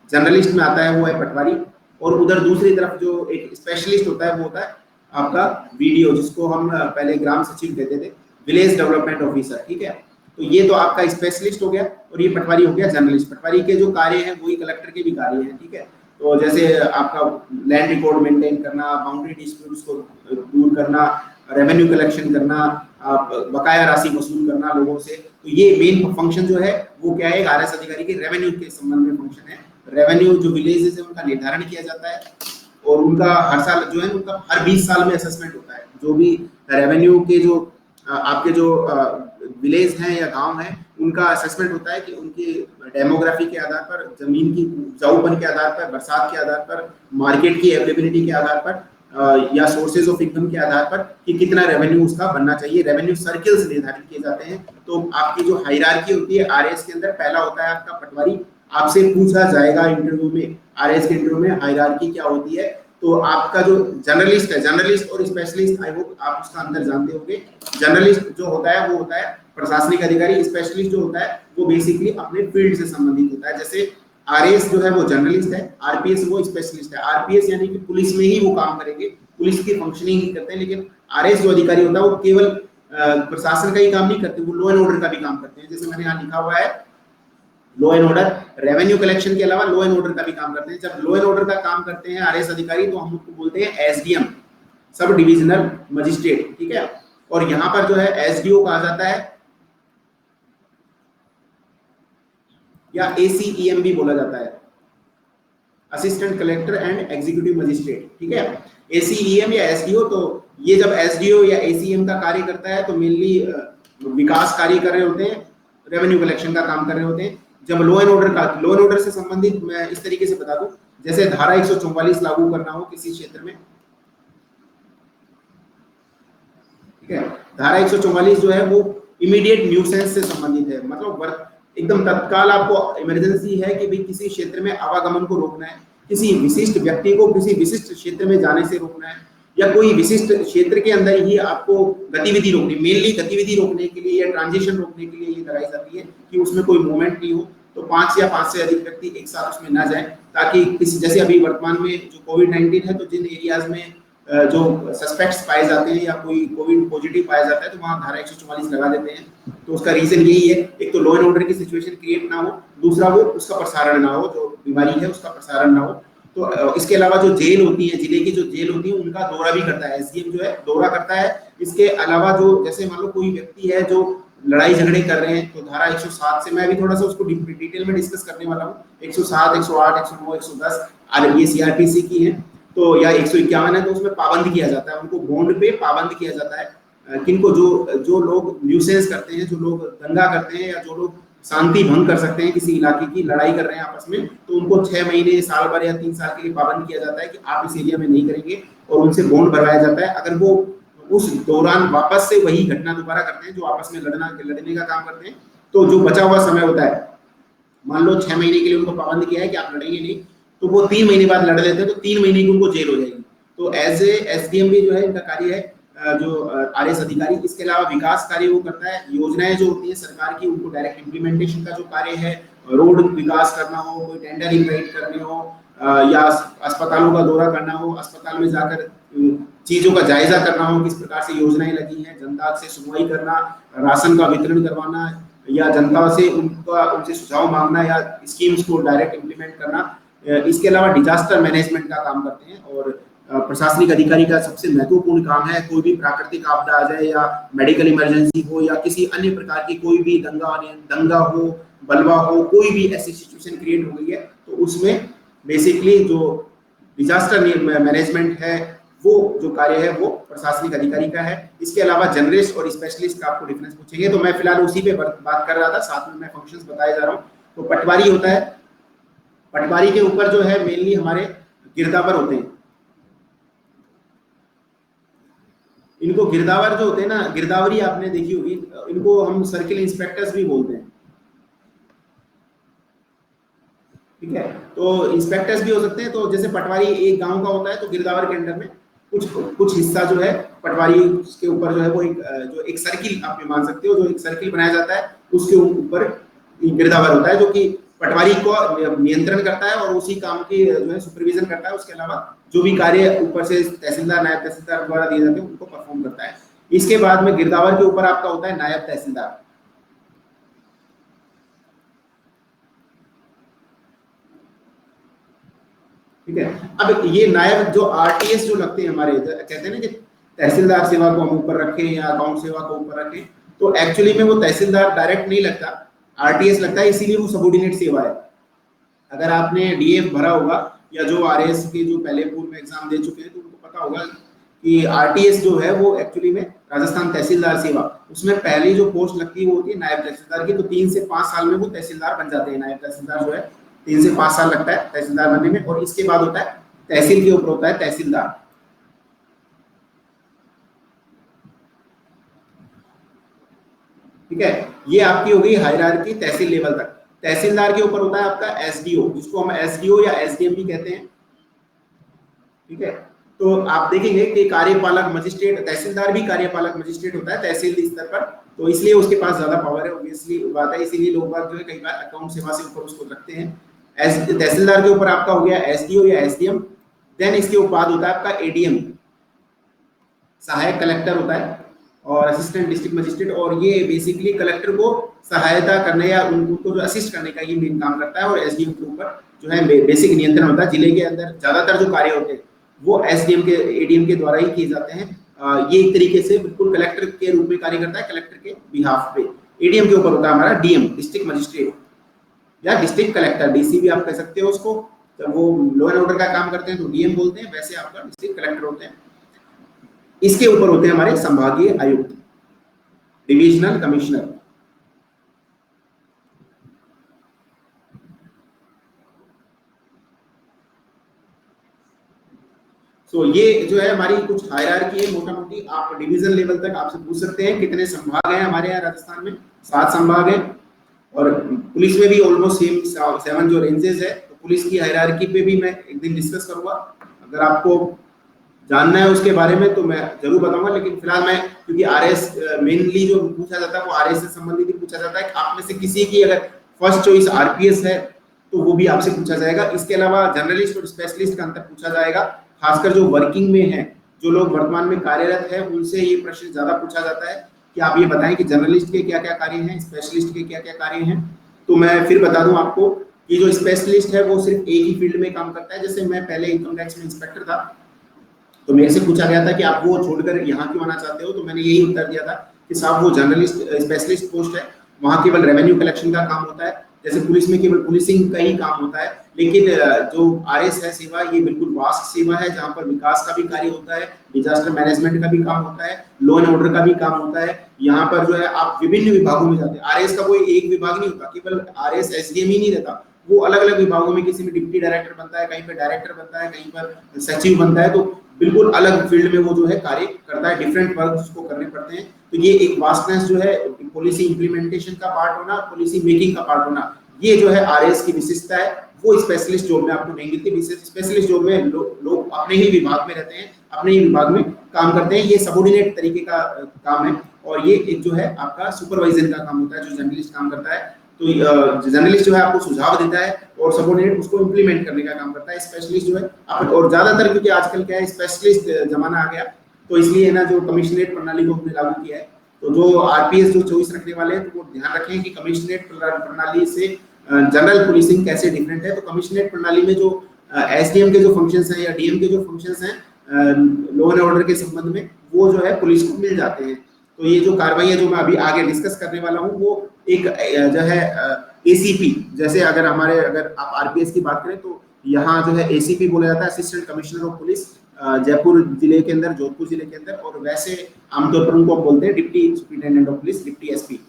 जर्नलिस्ट में आता है वो है पटवारी, और उधर दूसरी तरफ जो एक स्पेशलिस्ट होता है वो होता है आपका वीडियो, जिसको हम पहले ग्राम सचिव कहते थे, विलेज डेवलपमेंट ऑफिसर, ठीक है। तो ये तो आपका स्पेशलिस्ट हो गया, और ये पटवारी हो गया जर्नलिस्ट। पटवारी के जो कार्य हैं वही कलेक्टर के भी कार्य हैं, ठीक है। तो जैसे आपका लैंड रिकॉर्ड मेंटेन करना, बाउंड्री डिस्प्यूट्स को दूर करना, रेवेन्यू कलेक्शन करना, बकाया राशि वसूल करना लोगों से, तो ये मेन फंक्शन जो है वो क्या है, आरएस अधिकारी के रेवेन्यू के संबंध में फंक्शन है। रेवेन्यू जो विलेजेस है उनका निर्धारण किया जाता है, और उनका हर साल जो है उनका हर 20 साल में असेसमेंट होता है। जो भी रेवेन्यू के जो आपके जो विलेज हैं या गांव हैं उनका असेसमेंट होता है कि उनकी डेमोग्राफी के आधार पर, जमीन की उपजाऊपन के आधार पर, बरसात के आधार पर, मार्केट की अवेलेबिलिटी के आधार पर, या सोर्सेज ऑफ इनकम के आधार पर कि कितना रेवेन्यू उसका बनना चाहिए। रेवेन्यू सर्किल्स निर्धारित किए जाते हैं। तो आपकी जो हायरार्की होती है आरएस के अंदर, पहला होता है आपका पटवारी। आपसे पूछा जाएगा इंटरव्यू में, आरएस के इंटरव्यू में हायरार्की क्या होती है। तो आपका जो जर्नलिस्ट है, जर्नलिस्ट और स्पेशलिस्ट, आई होप आप उसका अंदर जानते होंगे। जर्नलिस्ट जो होता है वो होता है प्रशासनिक अधिकारी, स्पेशलिस्ट जो होता है वो बेसिकली अपने फील्ड से संबंधित होता है। जैसे आरएएस जो है वो जर्नलिस्ट है, आरपीएस वो स्पेशलिस्ट है। आरपीएस यानी कि पुलिस में ही वो काम करेंगे, पुलिस की फंक्शनिंग ही करते हैं, लेकिन आरएएस जो अधिकारी होता है वो केवल प्रशासन का ही काम नहीं करते, वो लॉ एंड ऑर्डर का भी काम करते हैं। जैसे मैंने यहाँ लिखा हुआ है law and order, revenue collection के अलावा लॉ एंड ऑर्डर का भी काम करते हैं। जब लॉ एंड ऑर्डर का काम करते हैं आरएएस अधिकारी तो हम उसको बोलते हैं एसडीएम, सब डिविजनल मजिस्ट्रेट, ठीक है। और यहाँ पर जो है एसडीओ कहा जाता है या एसीईएम भी बोला जाता है, assistant collector and executive magistrate, ठीक है। एसीईएम या एसडीओ, तो ये जब एसडीओ या एसीईएम का कार्य करता है तो मेनली विकास कार्य कर रहे होते हैं, रेवेन्यू कलेक्शन का काम कर रहे होते हैं। जब लॉ एंड ऑर्डर से संबंधित मैं इस तरीके से बता दूं, जैसे धारा 144 लागू करना हो किसी क्षेत्र में, ठीक है। धारा 144 जो है वो इमीडिएट न्यूसेंस से संबंधित है, मतलब एकदम तत्काल आपको इमरजेंसी है कि भाई किसी क्षेत्र में आवागमन को रोकना है, किसी विशिष्ट व्यक्ति को किसी विशिष्ट क्षेत्र में जाने से रोकना है, या कोई विशिष्ट क्षेत्र के अंदर ही आपको गतिविधि रोकनी, मेनली गतिविधि रोकने के लिए या ट्रांजिशन रोकने के लिए ये लगाई जाती है कि उसमें कोई मूवमेंट नहीं हो। तो 5 या 5 से अधिक व्यक्ति एक साथ उसमें ना जाए, ताकि किसी, जैसे अभी वर्तमान में जो कोविड-19 है, तो जिन एरियाज में जो सस्पेक्ट्स पाए जाते हैं या कोई कोविड पॉजिटिव पाया जाता है तो वहाँ धारा 144 लगा देते हैं। तो उसका रीजन यही है, एक तो लॉ एंड ऑर्डर की सिचुएशन क्रिएट ना हो, दूसरा वो उसका प्रसारण ना हो, जो बीमारी है उसका प्रसारण ना हो। तो इसके अलावा जो जेल होती है, जिले की जो जेल होती है उनका दौरा भी करता है, एसडीएम जो है दौरा करता है। इसके अलावा जो जैसे मान लो कोई व्यक्ति है जो लड़ाई झगड़े कर रहे हैं, तो धारा 107 से मैं भी थोड़ा सा उसको डिटेल में डिस्कस करने वाला हूँ। 107, 108, 109, 110 ये सीआरपीसी की है। तो या 151 है तो उसमें पाबंद किया जाता है, उनको बॉन्ड पे पाबंद किया जाता है। किनको जो लोग न्यूसेंस करते हैं, जो लोग दंगा करते हैं या जो लोग शांति भंग कर सकते हैं, किसी इलाके की लड़ाई कर रहे हैं आपस में, तो उनको 6 महीने, साल भर या 3 साल के लिए पाबंद किया जाता है कि आप इस एरिया में नहीं करेंगे, और उनसे बॉन्ड भरवाया जाता है। अगर वो उस दौरान वापस से वही घटना दोबारा करते हैं, जो आपस में लड़ने का काम करते हैं, तो जो बचा हुआ समय होता है, मान लो 6 महीने के लिए उनको पाबंद किया है कि आप लड़ेंगे नहीं, तो वो 3 महीने बाद लड़ लेते हैं, तो 3 महीने की उनको जेल हो जाएगी। तो एज ए एसडीएम भी जो है इनका कार्य है, जो आरएस अधिकारी, इसके अलावा विकास कार्य वो करता है। योजनाएं जो होती है सरकार की, उनको डायरेक्ट इम्प्लीमेंटेशन का जो कार्य है, रोड विकास करना हो, कोई टेंडर इनवाइट करने हो, या अस्पतालों का दौरा करना हो, अस्पताल में जाकर चीजों का जायजा करना हो, किस प्रकार से योजनाएं लगी हैं, जनता से सुनवाई करना, राशन का वितरण करवाना, या जनता से उनसे सुझाव मांगना, या स्कीम्स को डायरेक्ट इम्प्लीमेंट करना। इसके अलावा डिजास्टर मैनेजमेंट का काम करते हैं। और प्रशासनिक अधिकारी का सबसे महत्वपूर्ण काम है, कोई भी प्राकृतिक आपदा आ जाए, या मेडिकल इमरजेंसी हो, या किसी अन्य प्रकार की कोई भी दंगा हो, बलवा हो, कोई भी ऐसी सिचुएशन क्रिएट हो गई है, तो उसमें बेसिकली जो डिजास्टर मैनेजमेंट है, वो जो कार्य है वो प्रशासनिक अधिकारी का है। इसके अलावा जर्नलिस्ट और स्पेशलिस्ट का आपको डिफरेंस पूछेंगे, तो मैं फिलहाल उसी पे बात कर रहा था, साथ में मैं फंक्शंस बताए जा रहा हूँ। तो पटवारी होता है, पटवारी के ऊपर जो है मेनली हमारे गिरदावर होते हैं। इनको गिरदावर जो होते हैं ना, गिरदावरी आपने देखी होगी, इनको हम सर्किल इंस्पेक्टर्स भी बोलते हैं, ठीक है। तो इंस्पेक्टर्स भी हो सकते हैं। तो जैसे पटवारी एक गांव का होता है, तो गिरदावर के अंडर में कुछ हिस्सा जो है पटवारी के ऊपर जो है वो एक सर्किल आप मान सकते हो, जो एक सर्किल बनाया जाता है, उसके ऊपर गिरदावर होता है, जो कि पटवारी को नियंत्रण करता है और उसी काम की जो है सुपरविजन करता है। उसके अलावा जो भी कार्य ऊपर से तहसीलदार, नायब तहसीलदार द्वारा दिए जाते हैं, उनको परफॉर्म करता है। इसके बाद में गिरदावर के ऊपर आपका होता है नायब तहसीलदार, ठीक है। अब ये नायब जो आरटीएस जो लगते हैं हमारे, कहते हैं ना कि तहसीलदार सेवा को हम ऊपर रखें या अकाउंट सेवा को ऊपर रखें, तो एक्चुअली में वो तहसीलदार डायरेक्ट नहीं लगता, आरटीएस लगता है, इसीलिए वो सबऑर्डिनेट सेवा है। अगर आपने डीएफ भरा होगा या जो आरएस के जो पहले पूर्व में एग्जाम दे चुके हैं, तो उनको पता होगा कि आरटीएस जो है वो एक्चुअली में राजस्थान तहसीलदार सेवा, उसमें पहली जो पोस्ट लगती है वो होती है नायब तहसीलदार की। तो 3 से 5 साल में वो तहसीलदार बन जाते हैं। नायब तहसीलदार जो है 3 से 5 साल लगता है तहसीलदार बनने में। और इसके बाद होता है तहसील के ऊपर होता है तहसीलदार, ठीक है। ये आपकी हो गई हायरार्की तहसील लेवल तक। तहसीलदार के ऊपर होता है आपका एसडीओ, जिसको हम एसडीओ या एसडीएम भी कहते हैं, ठीक है। तो आप देखेंगे कि कार्यपालक मजिस्ट्रेट, तहसीलदार भी कार्यपालक मजिस्ट्रेट होता है तहसील स्तर पर, तो इसलिए उसके पास ज्यादा पावर है, ऑब्वियसली बात है। इसीलिए लोग बात जो है कई बार अकाउंट सेवा से ऊपर उसको रखते हैं। तहसीलदार के ऊपर आपका हो गया एसडीओ या एसडीएम। देन इसके बाद होता है आपका एडीएम, सहायक कलेक्टर होता है, और असिस्टेंट डिस्ट्रिक्ट मजिस्ट्रेट। और ये बेसिकली कलेक्टर को सहायता करने या उनको जो असिस्ट करने का ये मेन काम करता है। और एसडीएम के ऊपर जो है बेसिक नियंत्रण होता है। जिले के अंदर ज्यादातर जो कार्य होते हैं वो एसडीएम के एडीएम के द्वारा ही किए जाते हैं। ये एक तरीके से बिल्कुल कलेक्टर के रूप में कार्य करता है, कलेक्टर के बिहाफ पे। एडीएम के ऊपर होता है हमारा डीएम, डिस्ट्रिक्ट मजिस्ट्रेट या डिस्ट्रिक्ट कलेक्टर, डीसी भी आप कह सकते हो उसको। जब वो लॉ एंड ऑर्डर का काम करते हैं तो डीएम बोलते हैं, वैसे आपका डिस्ट्रिक्ट कलेक्टर होते हैं। इसके ऊपर होते हैं हमारे संभागीय आयुक्त, डिविजनल कमिश्नर। तो ये जो है हमारी कुछ हायरार्की है मोटा मोटी। आप डिवीजन लेवल तक आपसे पूछ सकते हैं कितने संभाग हैं हमारे यहाँ राजस्थान में, 7 संभाग हैं। और पुलिस में भी ऑलमोस्ट सेम 7 जो रेंजेस है। तो पुलिस की हायरार्की पे भी मैं एक दिन डिस्कस करूंगा, अगर आपको जानना है उसके बारे में तो मैं जरूर बताऊंगा। लेकिन फिलहाल मैं, क्योंकि आरएस मेनली जो पूछा जाता है वो आरएस से संबंधित ही पूछा जाता है। आप में से किसी की अगर फर्स्ट चॉइस आरपीएस है तो वो भी आपसे पूछा जाएगा। इसके अलावा जर्नलिस्ट और स्पेशलिस्ट का अंतर पूछा जाएगा, खासकर जो वर्किंग में है, जो लोग वर्तमान में कार्यरत है, उनसे ये प्रश्न ज्यादा पूछा जाता है कि आप ये बताएं कि जर्नलिस्ट के क्या क्या कार्य हैं, स्पेशलिस्ट के क्या क्या कार्य हैं। तो मैं फिर बता दूं आपको कि जो स्पेशलिस्ट है वो सिर्फ एक ही फील्ड में काम करता है। जैसे मैं पहले इनकम टैक्स में इंस्पेक्टर था, तो मेरे से पूछा गया था कि आप वो छोड़कर यहाँ क्यों आना चाहते हो, तो मैंने यही उत्तर दिया था कि साहब वो जर्नलिस्ट स्पेशलिस्ट पोस्ट है, वहाँ केवल रेवेन्यू कलेक्शन का काम होता है। जैसे पुलिस में केवल पुलिसिंग का ही काम होता है, लेकिन जो आरएस है सेवा, ये बिल्कुल वास्ट सेवा है, जहां पर विकास का भी कार्य होता है, डिजास्टर मैनेजमेंट का भी काम होता है, लॉ एंड ऑर्डर का भी काम होता है। यहाँ पर जो है आप विभिन्न विभागों में जाते हैं। आरएस का कोई एक विभाग नहीं होता, केवल आरएस एसडीएम ही नहीं रहता, वो अलग अलग विभागों में किसी में डिप्टी डायरेक्टर बनता है, कहीं पर डायरेक्टर बनता है, कहीं पर सचिव बनता है, तो बिल्कुल अलग फील्ड में वो जो है कार्य करता है, डिफरेंट वर्क उसको करने पड़ते हैं। तो ये एक वास्टनेस जो है, पॉलिसी इंप्लीमेंटेशन का पार्ट होना, पॉलिसी मेकिंग का पार्ट होना, ये जो है आरएस की विशेषता है। वो स्पेशलिस्ट जॉब में आपको नहीं मिलती। स्पेशलिस्ट जॉब में लोग अपने ही विभाग में रहते हैं, अपने ही विभाग में काम करते हैं, ये सबऑर्डिनेट तरीके का काम है। और ये एक जो है आपका सुपरवाइजर का काम होता है, जो जर्नलिस्ट काम करता है। तो जर्नलिस्ट जो है आपको सुझाव देता है और सबऑर्डिनेट उसको इंप्लीमेंट करने का काम करता है। स्पेशलिस्ट जो है और ज्यादातर, क्योंकि आजकल क्या है, स्पेशलिस्ट जमाना आ गया, तो इसलिए ना जो कमिश्नरेट प्रणाली को हमने लागू किया है। तो जो आरपीएस जो चॉइस रखने वाले हैं, तो वो ध्यान रखें कि कमिश्नरेट प्रणाली से जनरल पुलिसिंग कैसे डिफरेंट है। तो कमिश्नरेट प्रणाली में जो एसडीएम के जो फंक्शंस हैं या डीएम के जो फंक्शंस हैं लॉ एंड ऑर्डर के संबंध में, वो जो है पुलिस को मिल जाते हैं। तो ये जो कार्रवाई है जो मैं अभी आगे डिस्कस करने वाला हूँ, वो एक जो है एसीपी, जैसे अगर आप आरपीएस की बात करें तो यहाँ जो है एसीपी बोला जाता है, assistant commissioner of police, Jaipur जिले के अंदर, जोधपुर जिले के अंदर। और वैसे आमतौर पर उनको बोलते हैं deputy superintendent of police, deputy SP.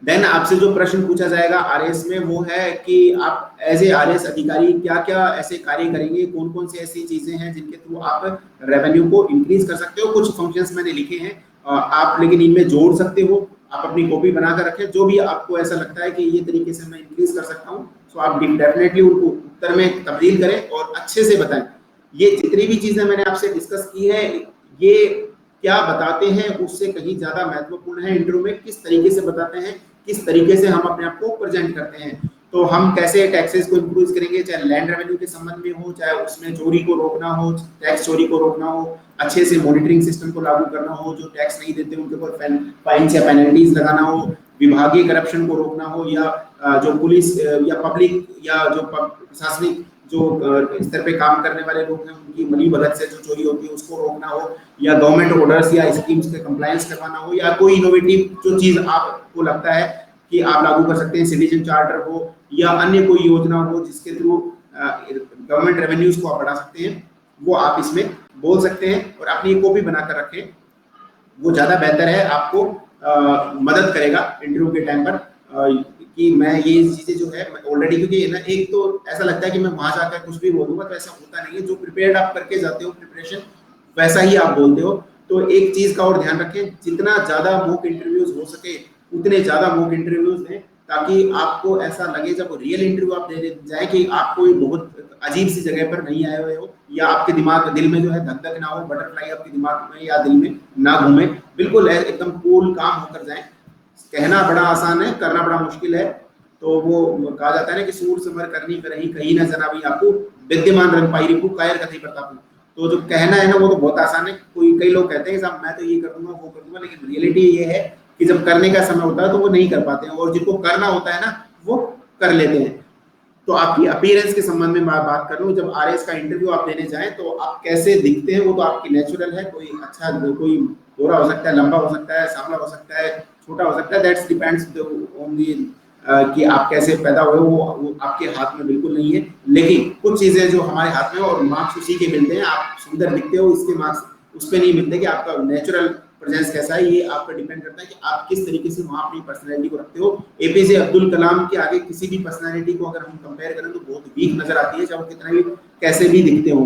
Then आपसे जो प्रश्न पूछा जाएगा आरएस में, वो है कि आप एज ए आरएस अधिकारी क्या क्या ऐसे कार्य करेंगे, कौन कौन सी ऐसी चीजें हैं जिनके थ्रू आप रेवेन्यू को इंक्रीज कर सकते हो। कुछ फंक्शंस मैंने लिखे हैं, आप लेकिन इनमें जोड़ सकते हो, आप अपनी कॉपी बनाकर रखें। जो भी आपको ऐसा लगता है कि ये तरीके से मैं इंक्रीज कर सकता हूँ, तो आप डेफिनेटली उनको उत्तर में तब्दील करें और अच्छे से बताएं। ये जितनी भी चीजें मैंने आपसे डिस्कस की है, ये क्या बताते हैं उससे कहीं ज्यादा महत्वपूर्ण है। इंटरव्यू में किस तरीके से बताते हैं, किस तरीके से हम अपने आप को प्रेजेंट करते हैं। तो हम कैसे टैक्सेस को इंक्रीज करेंगे, चाहे लैंड रेवेन्यू के संबंध में हो, चाहे उसमें चोरी को रोकना हो, टैक्स चोरी को रोकना हो, अच्छे से मॉनिटरिंग सिस्टम को लागू करना हो, जो टैक्स नहीं देते उनके ऊपर फाइन या पेनल्टीज लगाना हो, विभागीय करप्शन को रोकना हो, या जो पुलिस या पब्लिक या जो प्रशासनिक जो स्तर पे काम करने वाले लोग हैं उनकी मिली भगत से जो चोरी होती है उसको रोकना हो, या गवर्नमेंट ऑर्डर्स या स्कीम्स के कंप्लायंस करवाना हो, या कोई इनोवेटिव जो चीज आपको लगता है कि आप लागू कर सकते हैं, सिटीजन चार्टर हो या अन्य कोई योजना हो जिसके थ्रू गवर्नमेंट रेवेन्यूज को आप बढ़ा सकते हैं, वो आप इसमें बोल सकते हैं और अपनी कॉपी बनाकर रखें। वो ज्यादा बेहतर है, आपको मदद करेगा इंटरव्यू के टाइम पर कि मैं ये चीजें जो है ऑलरेडी, क्योंकि ना एक तो ऐसा लगता है कि मैं वहां जाकर कुछ भी बोलूंगा, तो ऐसा होता नहीं है। जो प्रिपेयर्ड आप करके जाते हो, प्रिपरेशन वैसा ही आप बोलते हो। तो एक चीज का और ध्यान रखें, जितना ज्यादा मॉक इंटरव्यूज हो सके उतने ज्यादा मॉक इंटरव्यूज दें, ताकि आपको ऐसा लगे जब रियल इंटरव्यू आप दे जाए कि आप कोई बहुत अजीब सी जगह पर नहीं आए हुए हो, या आपके दिल में जो है धक धक ना हो, बटरफ्लाई आपके दिमाग में या दिल में ना घूमे, बिल्कुल एकदम कूल काम होकर जाए। कहना बड़ा आसान है, करना बड़ा मुश्किल है। तो वो कहा जाता है ना कि सूर समर करनी करही कहीं न जनाबी आपको, विद्यमान रंग पाई रिपु कायर कथई प्रतापु। तो जो कहना है ना वो तो बहुत आसान है। कई लोग कहते हैं साहब मैं तो ये कर दूंगा वो कर दूंगा, लेकिन रियलिटी ये है कि जब करने का समय होता है तो वो नहीं कर पाते हैं, और जिनको करना होता है ना वो कर लेते हैं। तो आपकी अपीयरेंस के संबंध में मैं बात कर लूं, जब आरएस का इंटरव्यू आप देने जाएं तो आप कैसे दिखते हैं वो तो आपकी नेचुरल है। कोई अच्छा, कोई गोरा हो सकता है, लंबा हो सकता है, सांवला हो सकता है, छोटा हो सकता है, दैट्स डिपेंड्स ऑन दी कि आप कैसे पैदा हुए, वो आपके हाथ में बिल्कुल नहीं है। लेकिन कुछ चीजें जो हमारे हाथ में, और मार्क्स उसी के मिलते हैं। आप सुंदर दिखते हो, इसके मार्क्स उस पर नहीं मिलते कि आपका नेचुरल प्रेजेंस कैसा है। ये आप पर डिपेंड करता है कि आप किस तरीके से वहां अपनी पर्सनैलिटी को रखते हो। एपीजे अब्दुल कलाम के आगे किसी भी पर्सनैलिटी को अगर हम कंपेयर करें तो बहुत वीक नजर आती है, चाहे वो कितना भी कैसे भी दिखते हो।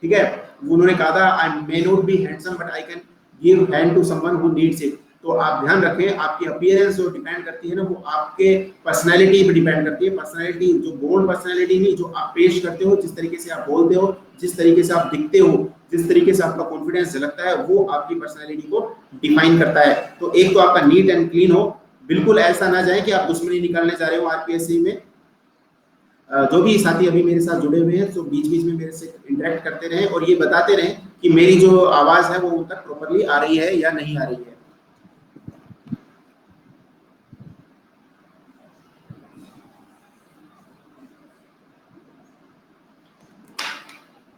ठीक है, उन्होंने कहा था I may not be handsome but I can give hand to someone who needs it. तो आप ध्यान रखें, आपकी अपीयरेंस जो डिपेंड करती है ना, वो आपके पर्सनैलिटी पे डिपेंड करती है। पर्सनैलिटी जो बोल्ड पर्सनैलिटी नहीं, जो आप पेश करते हो, जिस तरीके से आप बोलते हो, जिस तरीके से आप दिखते हो, जिस तरीके से आपका कॉन्फिडेंस झलकता है, वो आपकी पर्सनैलिटी को डिफाइन करता है। तो एक तो आपका नीट एंड क्लीन हो, बिल्कुल ऐसा ना जाए कि आप दुश्मनी निकालने जा रहे हो आरपीएससी में। जो भी साथी अभी मेरे साथ जुड़े हुए हैं तो बीच बीच में मेरे से इंटरेक्ट करते रहें और ये बताते रहें कि मेरी जो आवाज है वो उन तक प्रॉपर्ली आ रही है या नहीं आ रही है।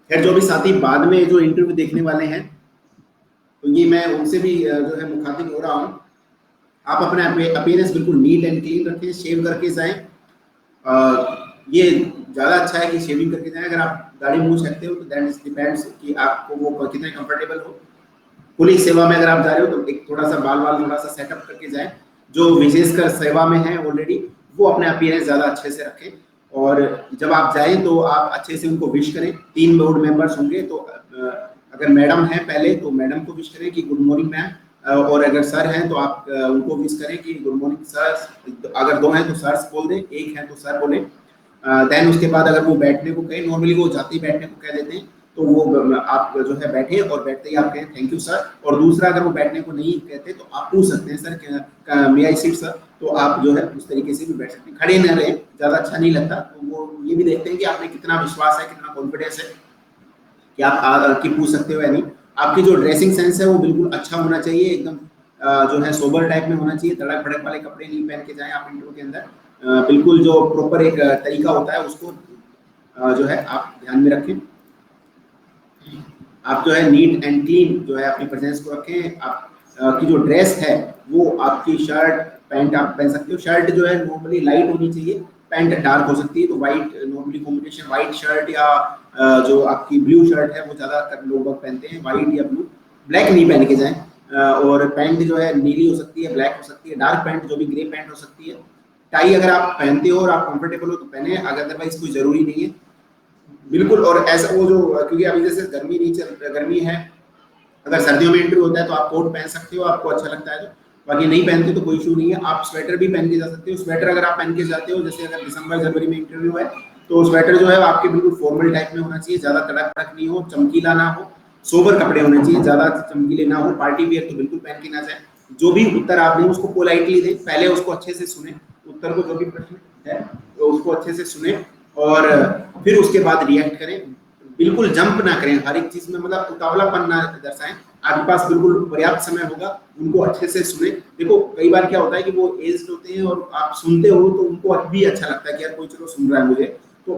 खैर, जो भी साथी बाद में जो इंटरव्यू देखने वाले हैं, तो ये मैं उनसे भी जो है मुखातिब हो रहा हूँ। आप अपना अपीयरेंस बिल्कुल नीट एंड क्लीन रखें, शेव करके जाएं। ये ज़्यादा अच्छा है कि शेविंग करके जाएं। अगर आप दाढ़ी मूछ रखते हो तो दैट डिपेंड्स कि आपको वो कितने कंफर्टेबल हो। पुलिस सेवा में अगर आप जा रहे हो तो एक थोड़ा सा बाल थोड़ा सा सेटअप करके जाएं। जो विशेषकर सेवा में है ऑलरेडी वो अपने अपीयरेंस ज़्यादा अच्छे से रखें, और जब आप जाएं तो आप अच्छे से उनको विश करें। 3 बोर्ड मेंबर्स होंगे तो अगर मैडम है पहले तो मैडम को विश करें कि गुड मॉर्निंग मैम, और अगर सर हैं तो आप उनको विश करें कि गुड मॉर्निंग सर। अगर 2 हैं तो सर्स बोल दें, 1 है तो सर बोलें। देन उसके बाद अगर वो बैठने को कहें, नॉर्मली वो जाते ही बैठने को कह देते हैं, तो वो आप जो है बैठे और बैठते ही आप कहें थैंक यू सर। और दूसरा अगर वो बैठने को नहीं कहते तो आप पूछ सकते हैं sir may I sit sir, तो आप जो है उस तरीके से भी बैठ सकते हैं। खड़े न रहे, ज़्यादा अच्छा नहीं लगता। तो वो ये भी देखते हैं कि आपने कितना विश्वास है, कितना कॉन्फिडेंस है कि आप कि पूछ सकते हो या नहीं। आपकी जो ड्रेसिंग सेंस है वो बिल्कुल अच्छा होना चाहिए, एकदम जो है सोबर टाइप में होना चाहिए। तड़क भड़क वाले कपड़े नहीं पहन के जाएं आप इंटरव्यू के अंदर। बिल्कुल जो प्रॉपर एक तरीका होता है उसको जो है आप ध्यान में रखें। आप जो है नीट एंड क्लीन जो है अपनी प्रेजेंस को रखें। आप की जो ड्रेस है वो आपकी शर्ट पैंट आप पहन सकते हो। शर्ट जो है नॉर्मली लाइट होनी चाहिए, पैंट डार्क हो सकती है। तो white normally combination white shirt या जो आपकी ब्लू शर्ट है वो ज़्यादातर लोग पहनते हैं, वाइट या ब्लू। ब्लैक नहीं पहन के जाएं। और पैंट जो है नीली हो सकती है, ब्लैक हो सकती है, डार्क पैंट जो भी ग्रे पैंट हो सकती है। टाई अगर आप पहनते हो और आप कंफर्टेबल हो तो पहने, अदरवाइज कोई ज़रूरी नहीं है बिल्कुल। और ऐसा वो जो क्योंकि अभी जैसे गर्मी है, अगर सर्दियों में इंटरव्यू होता है तो आप कोट पहन सकते हो, आपको अच्छा लगता है तो। बाकी नहीं पहनते तो कोई इशू नहीं है, आप स्वेटर भी पहन के जा सकते हो। स्वेटर अगर आप पहन के जाते हो, जैसे अगर दिसंबर जनवरी में इंटरव्यू है तो स्वेटर जो है आपके बिल्कुल फॉर्मल टाइप में होना चाहिए, ज़्यादा कड़क भड़क नहीं हो, चमकीला ना हो, सोबर कपड़े होने चाहिए, ज़्यादा चमकीले ना हो। पार्टी वियर तो बिल्कुल पहन के ना जाए। जो भी उत्तर आप दें उसको पोलाइटली दें, पहले उसको अच्छे से सुने, उत्तर को जो भी प्रश्न है तो उसको अच्छे से सुने और फिर उसके बाद रिएक्ट करें। बिल्कुल जंप ना करें हर एक चीज में, मतलब उतावलापन ना दर्शाएं। आपके पास बिल्कुल पर्याप्त समय होगा, उनको अच्छे से सुने। देखो कई बार क्या होता है कि वो एज्ड होते हैं और आप सुनते हो तो उनको भी अच्छा लगता है कि यार कोई चलो सुन रहा है मुझे, तो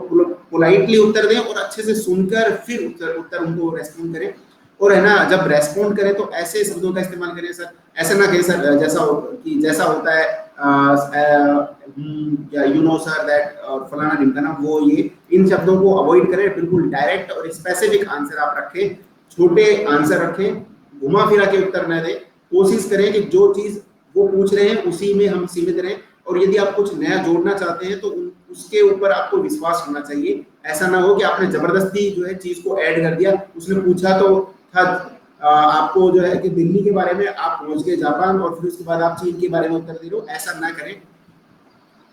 पोलाइटली उत्तर दें और अच्छे से सुनकर फिर उत्तर उनको रेस्पॉन्ड करें। और है ना, जब रेस्पॉन्ड करें तो ऐसे शब्दों का इस्तेमाल करें सर, ऐसा ना कहें सर जैसा होता है या यू नो सर दैट और फलाना ढिमकाना, वो ये इन शब्दों को अवॉइड करें। बिल्कुल डायरेक्ट और स्पेसिफिक आंसर आप रखें, छोटे आंसर रखें, घुमा फिरा के उत्तर न दें। कोशिश करें कि जो चीज वो पूछ रहे हैं उसी में हम सीमित रहें, और यदि आप कुछ नया जोड़ना चाहते हैं तो उसके ऊपर आपको विश्वास होना चाहिए। ऐसा ना हो कि आपने जबरदस्ती जो है चीज को ऐड कर दिया। उसने पूछा तो था आपको जो है कि दिल्ली के बारे में, आप पहुंच गए जापान और फिर उसके बाद आप चीन के बारे में उत्तर दे रहे हो। ऐसा ना करें,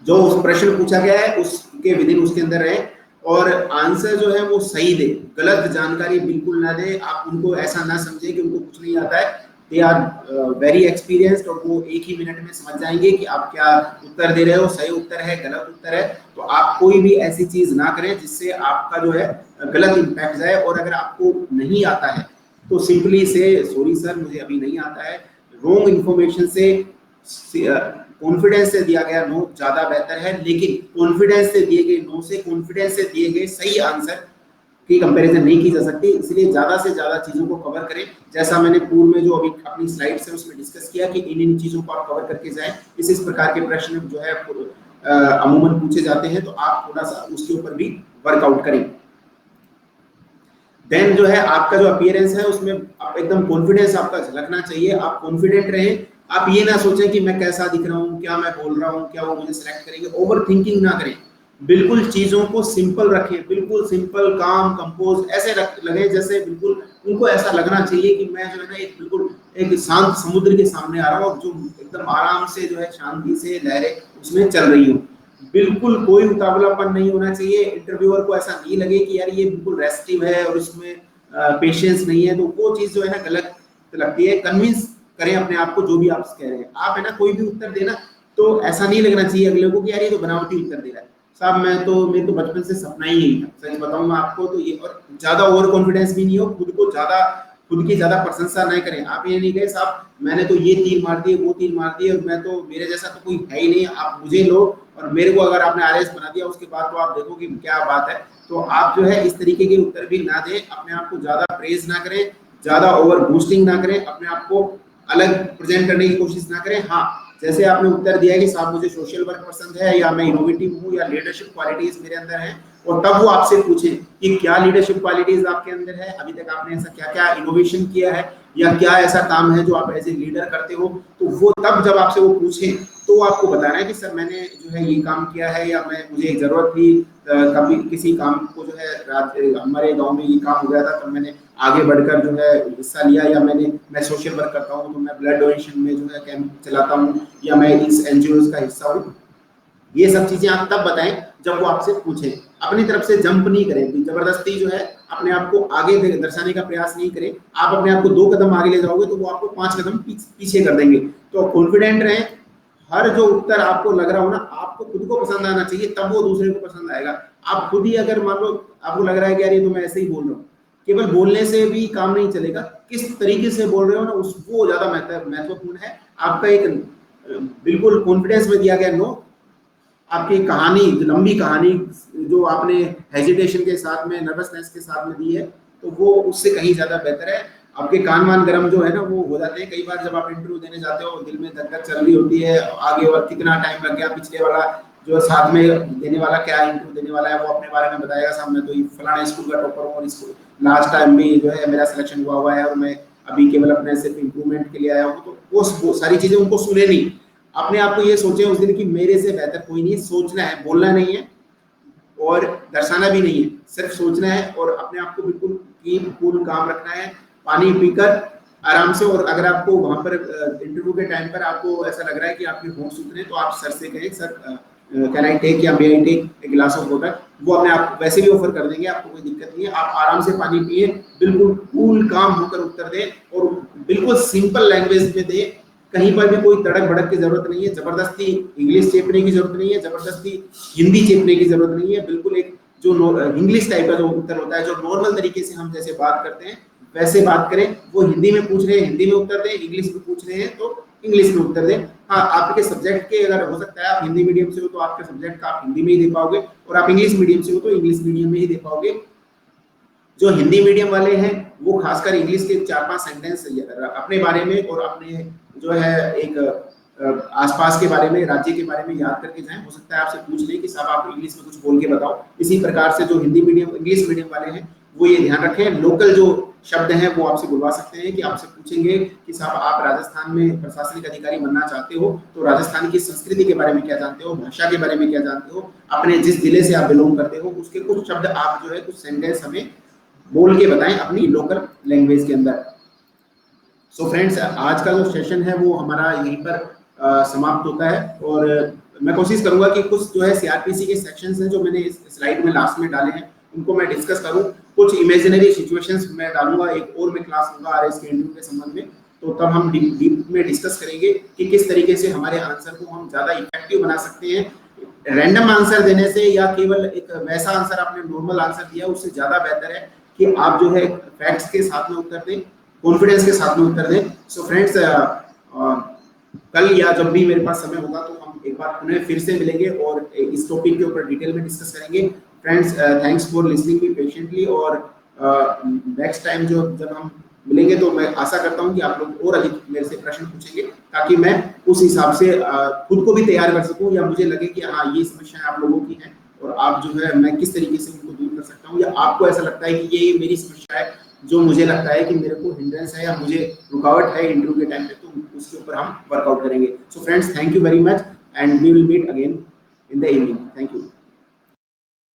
जो उस प्रश्न पूछा गया है उसके विदिन उसके अंदर रहे और आंसर जो है वो सही दे, गलत जानकारी बिल्कुल ना दे। आप उनको ऐसा ना समझे कि उनको कुछ नहीं आता है। दे आर वेरी एक्सपीरियंस्ड और वो एक ही मिनट में समझ जाएंगे कि आप क्या उत्तर दे रहे हो, सही उत्तर है गलत उत्तर है। तो आप कोई भी ऐसी चीज ना करें जिससे आपका जो है गलत इम्पैक्ट जाए। और अगर आपको नहीं आता है तो सिंपली से सॉरी सर मुझे अभी नहीं आता है। रॉन्ग इन्फॉर्मेशन से कॉन्फिडेंस से दिया गया नो ज्यादा बेहतर है, लेकिन कॉन्फिडेंस से दिए गए नो से कॉन्फिडेंस से दिए गए सही आंसर की कंपैरिजन नहीं की जा सकती। इसलिए ज्यादा से ज्यादा चीजों को कवर करें। जैसा मैंने पूर्व में जो अभी अपनी स्लाइड से उसमें डिस्कस किया कि इन चीजों को आप कवर करके जाएं। इस प्रकार के प्रश्न जो है अमूमन पूछे जाते हैं, तो आप थोड़ा सा उसके ऊपर भी वर्कआउट करें। देन जो है आपका जो अपीयरेंस है उसमें आप एकदम कॉन्फिडेंस आपका झलकना चाहिए। आप कॉन्फिडेंट रहें, आप ये ना सोचें कि मैं कैसा दिख रहा हूँ, क्या मैं बोल रहा हूँ, क्या वो मुझे सिलेक्ट करेंगे। ओवर थिंकिंग ना करें, बिल्कुल चीजों को सिंपल रखें, बिल्कुल सिंपल काम कंपोज ऐसे लगे जैसे बिल्कुल उनको ऐसा लगना चाहिए कि मैं जो है ना एक बिल्कुल एक शांत समुद्र के सामने आ रहा हूँ, जो एकदम आराम से जो है शांति से लहरें उसमें चल रही हूँ। बिल्कुल कोई उतावलापन नहीं होना चाहिए। इंटरव्यूअर को ऐसा नहीं लगे कि यार ये बिल्कुल रेस्टिव है और इसमें पेशेंस नहीं है, तो वो चीज जो है ना गलत लगती है। कन्विंस करें अपने आप को, जो भी आप कह रहे हैं आप है ना, कोई भी उत्तर देना तो ऐसा नहीं लगना चाहिए अगले को कि यार ये तो बनावटी उत्तर दे रहा है साहब। मेरे तो बचपन से सपना ही यही था, सच बताऊं मैं आपको तो ये। और ज्यादा ओवर कॉन्फिडेंस भी नहीं हो, खुद की ज्यादा प्रशंसा नहीं करें। आप ये नहीं कहे साहब मैंने तो ये तीर मार दिए, वो तीर मार दिए, मैं तो मेरे जैसा तो कोई है ही नहीं, आप मुझे लो और मेरे को अगर आपने आरएस बना दिया उसके बाद तो आप देखो कि क्या बात है। तो आप जो है इस तरीके के उत्तर भी ना दें, अपने आप को ज्यादा प्रेज ना करें, ज्यादा ओवर बूस्टिंग ना करें, अपने आप को अलग प्रेजेंट करने की कोशिश ना करें। हाँ, जैसे आपने उत्तर दिया कि साहब मुझे सोशल वर्क पसंद है, या मैं इनोवेटिव हूँ, या लीडरशिप क्वालिटीज मेरे अंदर है, और तब वो आपसे पूछे कि क्या लीडरशिप क्वालिटीज आपके अंदर है, अभी तक आपने ऐसा क्या क्या इनोवेशन किया है, या क्या ऐसा काम है जो आप एज ए लीडर करते हो, तो वो तब जब आपसे वो पूछे तो आपको बताना है कि सर मैंने जो है ये काम किया है, या मैं मुझे एक जरूरत थी, कभी किसी काम को जो है हमारे गांव में ये काम हो गया था तो मैंने आगे बढ़कर जो है हिस्सा लिया, या मैं सोशल वर्क करता हूँ तो मैं ब्लड डोनेशन में जो है कैंप चलाता हूँ, या मैं इस एनजीओ का हिस्सा हूँ। ये सब चीजें आप तब बताएं जब वो आपसे पूछें। अपनी तरफ से जंप नहीं करें, जबरदस्ती जो है अपने आप को आगे दर्शाने का प्रयास नहीं करें। आप अपने आप को 2 कदम आगे ले जाओगे तो वो आपको 5 कदम पीछे कर देंगे। तो कॉन्फिडेंट रहें, हर जो उत्तर आपको लग रहा हो ना, आपको खुद को पसंद आना चाहिए, तब वो दूसरे को पसंद आएगा। आप खुद ही अगर मान लो आपको लग रहा है कि यार ये तो मैं ऐसे ही बोल रहा हूँ, केवल बोलने से भी काम नहीं चलेगा, किस तरीके से बोल रहे हो ना वो ज्यादा महत्वपूर्ण है। आपका एक बिल्कुल कॉन्फिडेंस में दिया गया नो, आपकी कहानी, लंबी कहानी जो आपने हेजिटेशन के साथ में, नर्वसनेस के साथ में दी है, तो वो उससे कहीं ज्यादा बेहतर है। आपके कान वान गर्म जो है ना वो हो जाते हैं कई बार, जब आप इंटरव्यू देने जाते हो दिल में धक धक चल रही होती है, आगे और कितना टाइम लग गया, पिछले वाला जो साथ में देने वाला क्या इंटरव्यू देने वाला है वो अपने बारे में बताएगा, साहब मैं तो ये फलाना स्कूल का टॉपर हूँ और इसको लास्ट टाइम में जो है मेरा सिलेक्शन हुआ है और मैं अभी केवल अपने सिर्फ इंप्रूवमेंट के लिए आया हूँ। तो वो सारी चीजें उनको सुने नहीं, अपने आप को ये सोचे उस दिन कि मेरे से बेहतर कोई नहीं है। सोचना है, बोलना नहीं है और दर्शाना भी नहीं है, सिर्फ सोचना है और अपने आप को बिल्कुल कूल काम रखना है, पानी पीकर आराम से। और अगर आपको वहां पर इंटरव्यू के टाइम पर आपको ऐसा लग रहा है कि आपके होंठ सूख रहे हैं, तो आप सर से कहें सर कैन आई टेक या may I take a glass of water, वो अपने आप वैसे भी ऑफर कर देंगे, आपको कोई दिक्कत नहीं है। आप आराम से पानी पिए, बिल्कुल कूल काम होकर उत्तर दें और बिल्कुल सिंपल लैंग्वेज में दें, कहीं पर भी कोई तड़क भड़क की जरूरत नहीं है, जबरदस्ती इंग्लिश चेपने की जरूरत नहीं है, जबरदस्ती हिंदी चेपने की जरूरत नहीं है। बिल्कुल एक जो इंग्लिश टाइप का जो उत्तर होता है, जो नॉर्मल तरीके से हम जैसे बात करते हैं वैसे बात करें। वो हिंदी में पूछ रहे हैं हिंदी में उत्तर दें, इंग्लिश में पूछ रहे हैं तो इंग्लिश में उत्तर दें। हाँ, आपके सब्जेक्ट के अगर हो सकता है आप हिंदी मीडियम से हो तो आपके सब्जेक्ट का आप हिंदी में ही दे पाओगे, और आप इंग्लिश मीडियम से हो तो इंग्लिश मीडियम में ही दे पाओगे। जो हिंदी मीडियम वाले हैं वो खासकर इंग्लिश के 4-5 सेंटेंस अपने बारे में और अपने जो है एक आसपास के बारे में, राज्य के बारे में याद करके जाएं। हो सकता है आपसे पूछ लें कि साहब आप इंग्लिश में कुछ बोल के बताओ। इसी प्रकार से जो हिंदी मीडियम इंग्लिश मीडियम वाले हैं वो ये ध्यान रखें, लोकल जो शब्द हैं वो आपसे बुलवा सकते हैं कि आपसे पूछेंगे कि साहब आप राजस्थान में प्रशासनिक अधिकारी बनना चाहते हो तो राजस्थान की संस्कृति के बारे में क्या जानते हो, भाषा के बारे में क्या जानते हो, अपने जिस जिले से आप बिलोंग करते हो उसके कुछ शब्द आप जो है कुछ सेंटेंस हमें बोल के बताएं अपनी लोकल लैंग्वेज के अंदर। सो फ्रेंड्स, आज का जो सेशन है वो हमारा यहीं पर समाप्त होता है, और मैं कोशिश करूंगा कि कुछ जो है सीआरपीसी के सेक्शंस हैं जो मैंने इस स्लाइड में लास्ट में डाले हैं उनको मैं डिस्कस करूं। कुछ इमेजिनरी सिचुएशंस मैं डालूंगा, एक और में क्लास होगा आरएस के इंटरव्यू के संबंध में, तो तब हम डीप में डिस्कस करेंगे कि किस तरीके से हमारे आंसर को हम ज्यादा इफेक्टिव बना सकते हैं। रैंडम आंसर देने से या केवल एक वैसा आंसर आपने नॉर्मल आंसर दिया उससे ज्यादा बेहतर है कि आप जो है फैक्ट्स के साथ में उत्तर दें, कॉन्फिडेंस के साथ में उत्तर दें। सो फ्रेंड्स, कल या जब भी मेरे पास समय होगा तो हम एक बार पुनः फिर से मिलेंगे और इस टॉपिक के ऊपर डिटेल में डिस्कस करेंगे। Friends, thanks for listening me patiently, और नेक्स्ट टाइम जब हम मिलेंगे तो मैं आशा करता हूं कि आप लोग और अधिक मेरे से प्रश्न पूछेंगे ताकि मैं उस हिसाब से खुद को भी तैयार कर सकूं, या मुझे लगे कि हाँ ये समस्याएं आप लोगों की हैं और आप जो है मैं किस तरीके से उनको दूर कर सकता हूं, या आपको ऐसा लगता है कि ये मेरी समस्या है जो मुझे लगता है कि मेरे को हिंड्रेंस है या मुझे रुकावट है इंटरव्यू के टाइम पे, तो उसके ऊपर हम वर्कआउट करेंगे। So friends, thank you very much and we will meet again in the evening. Thank you.